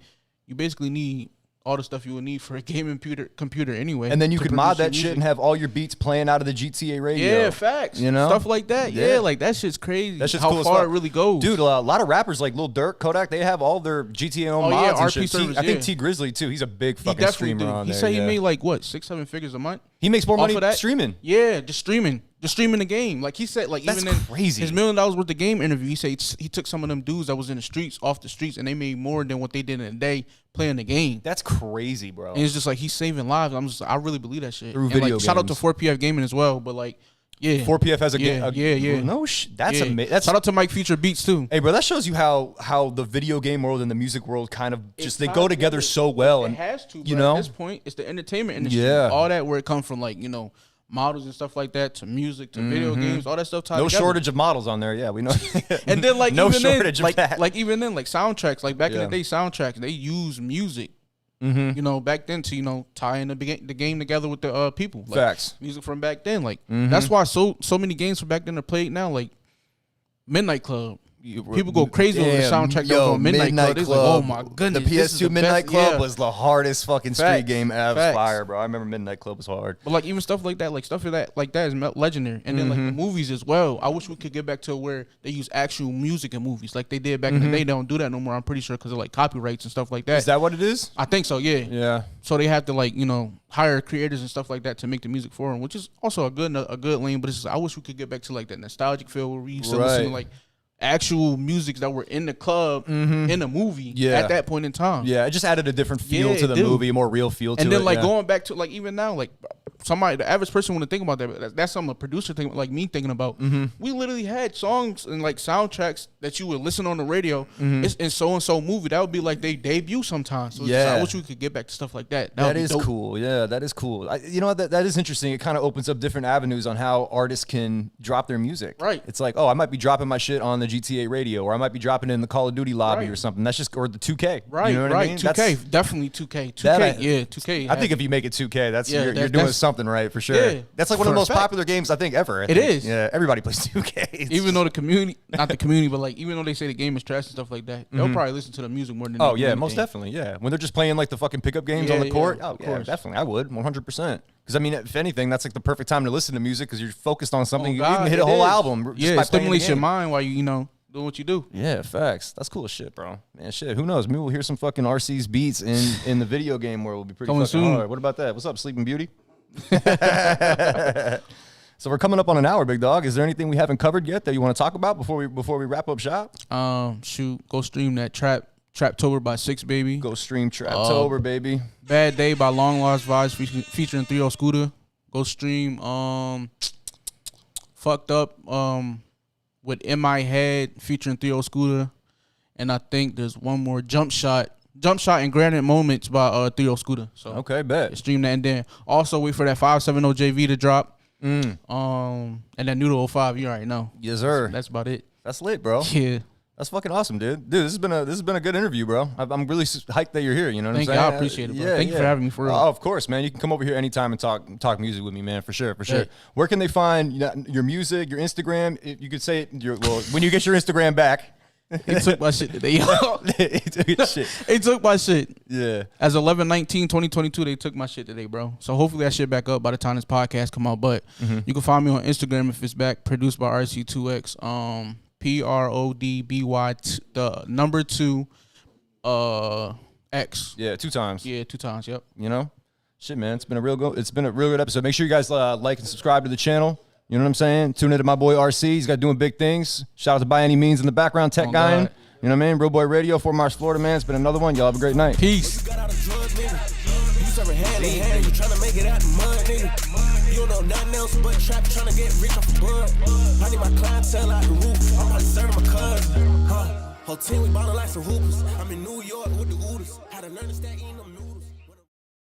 you basically need all the stuff you would need for a gaming computer anyway. And then you to could mod produce your that shit music. and have all your beats playing out of the GTA radio. Yeah, facts. You know? Stuff like that. Yeah. Yeah, like that shit's crazy. That shit's how cool as far fuck. it really goes. Dude, a lot of rappers like Lil Durk, Kodak, they have all their GTA own Oh, yeah, mods and RP shit. servers, I think yeah. T Grizzly too. He's a big he fucking definitely streamer do. on He there. said he yeah. made like what, 6-7 figures a month. He makes more off money of that? streaming. Yeah, just streaming the game. Like he said, like That's even in crazy. his $1 million worth of game interview, he said he took some of them dudes that was in the streets off the streets, and they made more than what they did in a day playing the game. That's crazy, bro. And it's just like he's saving lives. I really believe that shit. Through And video like shout out to games. 4PF Gaming as well. But like Yeah. 4PF has a game. Yeah. No, that's amazing. Shout out to Mike Future Beats too. Hey, bro, that shows you how the video game world and the music world kind of just they go together so well. It And has to. you know, at this point, it's the entertainment industry. Yeah. All that where it comes from, like models and stuff like that, to music, to video games, all that stuff tied no together. shortage of models on there. Yeah, we know. And then like no even shortage then, of that. like even then, like soundtracks, like back in the day, soundtracks they use music. Back then to tie in the game together with the people. Like, Facts. Music from back then, like that's why so many games from back then are played now. Like Midnight Club, people go crazy over the soundtrack. Yo, Midnight Club. It's like, oh my goodness, the PS2 Midnight Club was the hardest fucking street Facts. game ever. Facts. Fire, bro. I remember Midnight Club was hard. But like even stuff like that, is legendary. And then like the movies as well. I wish we could get back to where they use actual music in movies like they did back in the day. They don't do that no more. I'm pretty sure because of like copyrights and stuff like that. Is that what it is? I think so. Yeah. Yeah. So they have to like hire creators and stuff like that to make the music for them, which is also a good lane. But it's just, I wish we could get back to like that nostalgic feel where we used to listen to like actual music that were in the club in a movie at that point in time. Yeah, it just added a different feel to the movie, a more real feel to it. And then like going back to like even now, like the average person wouldn't think about that, but that's something a producer like me thinking about. We literally had songs and like soundtracks that you would listen on the radio. It's in so and so movie that would be like they debut sometimes. So I wish we could get back to stuff like that. That is cool. Yeah, that is cool. You know what? That is interesting. It kind of opens up different avenues on how artists can drop their music. Right. It's like, oh, I might be dropping my shit on the GTA radio, or I might be dropping it in the Call of Duty lobby or something. That's just, or the 2K. Right. You know what I mean? 2K, definitely 2K. 2K. 2K. I think if you make it 2K, you're doing something right for sure. Yeah, that's like one of the most popular games I think ever. It is. Yeah, everybody plays 2K. Even though the community, not the community, but like even though they say the game is trash and stuff like that, they'll probably listen to the music more than. Oh yeah, most definitely. Yeah, when they're just playing like the fucking pickup games on the court. Oh yeah, definitely. I would 100%. Because I mean, if anything, that's like the perfect time to listen to music because you're focused on something. You can hit a whole album. Yeah, it stimulates your mind while you doing what you do. Yeah, facts. That's cool as shit, bro. Man, shit. Who knows? Maybe we'll hear some fucking RC's beats in the video game world. Will be pretty fucking soon. Hard. What about that? What's up, Sleeping Beauty? So we're coming up on an hour, big dog. Is there anything we haven't covered yet that you want to talk about before we wrap up shop? Go stream that Traptober by 6, baby. Go stream Traptober, baby. Bad Day by Long Lost Vibes featuring 3-0 Scooter. Go stream Fucked Up with In My Head featuring 3-0 Scooter. And I think there's one more Jump Shot and Granite Moments by 3-0 Scooter. So okay, bet. Stream that, and then also wait for that 570 JV to drop. And that Noodle 05, you already know. Yes, sir. That's about it. That's lit, bro. Yeah. That's fucking awesome, dude. Dude, this has been a good interview, bro. I'm really hyped that you're here. You know what I'm saying? Thank you. I appreciate it, bro. Thank you for having me, for real. Of course, man. You can come over here anytime and talk music with me, man. For sure. Where can they find your music, your Instagram? If you could say it, when you get your Instagram back. He took my shit today. He took my shit. Yeah. As 11/19/2022, they took my shit today, bro. So hopefully that shit back up by the time this podcast come out. But you can find me on Instagram if it's back. Produced by RC2X. Prodby, the number 2, X. Yeah, 2 times. Yeah, 2 times. Yep. You know, shit, man. It's been a real good episode. Make sure you guys like and subscribe to the channel. You know what I'm saying? Tune into my boy RC. He's got doing big things. Shout out to By Any Means in the background, tech guy. You know what I mean? RealBoy Radio, Fort Myers, Florida, man. It's been another one. Y'all have a great night. Peace. You trying to make it out the mud, nigga. You don't know nothing else but trap, trying to get rich off the bud. I need my clientele out the roof. I'm probably serving my cousin. Whole team, we ballin' like some hoopers. I'm in New York with the Ooters. Had to learn to stack in them.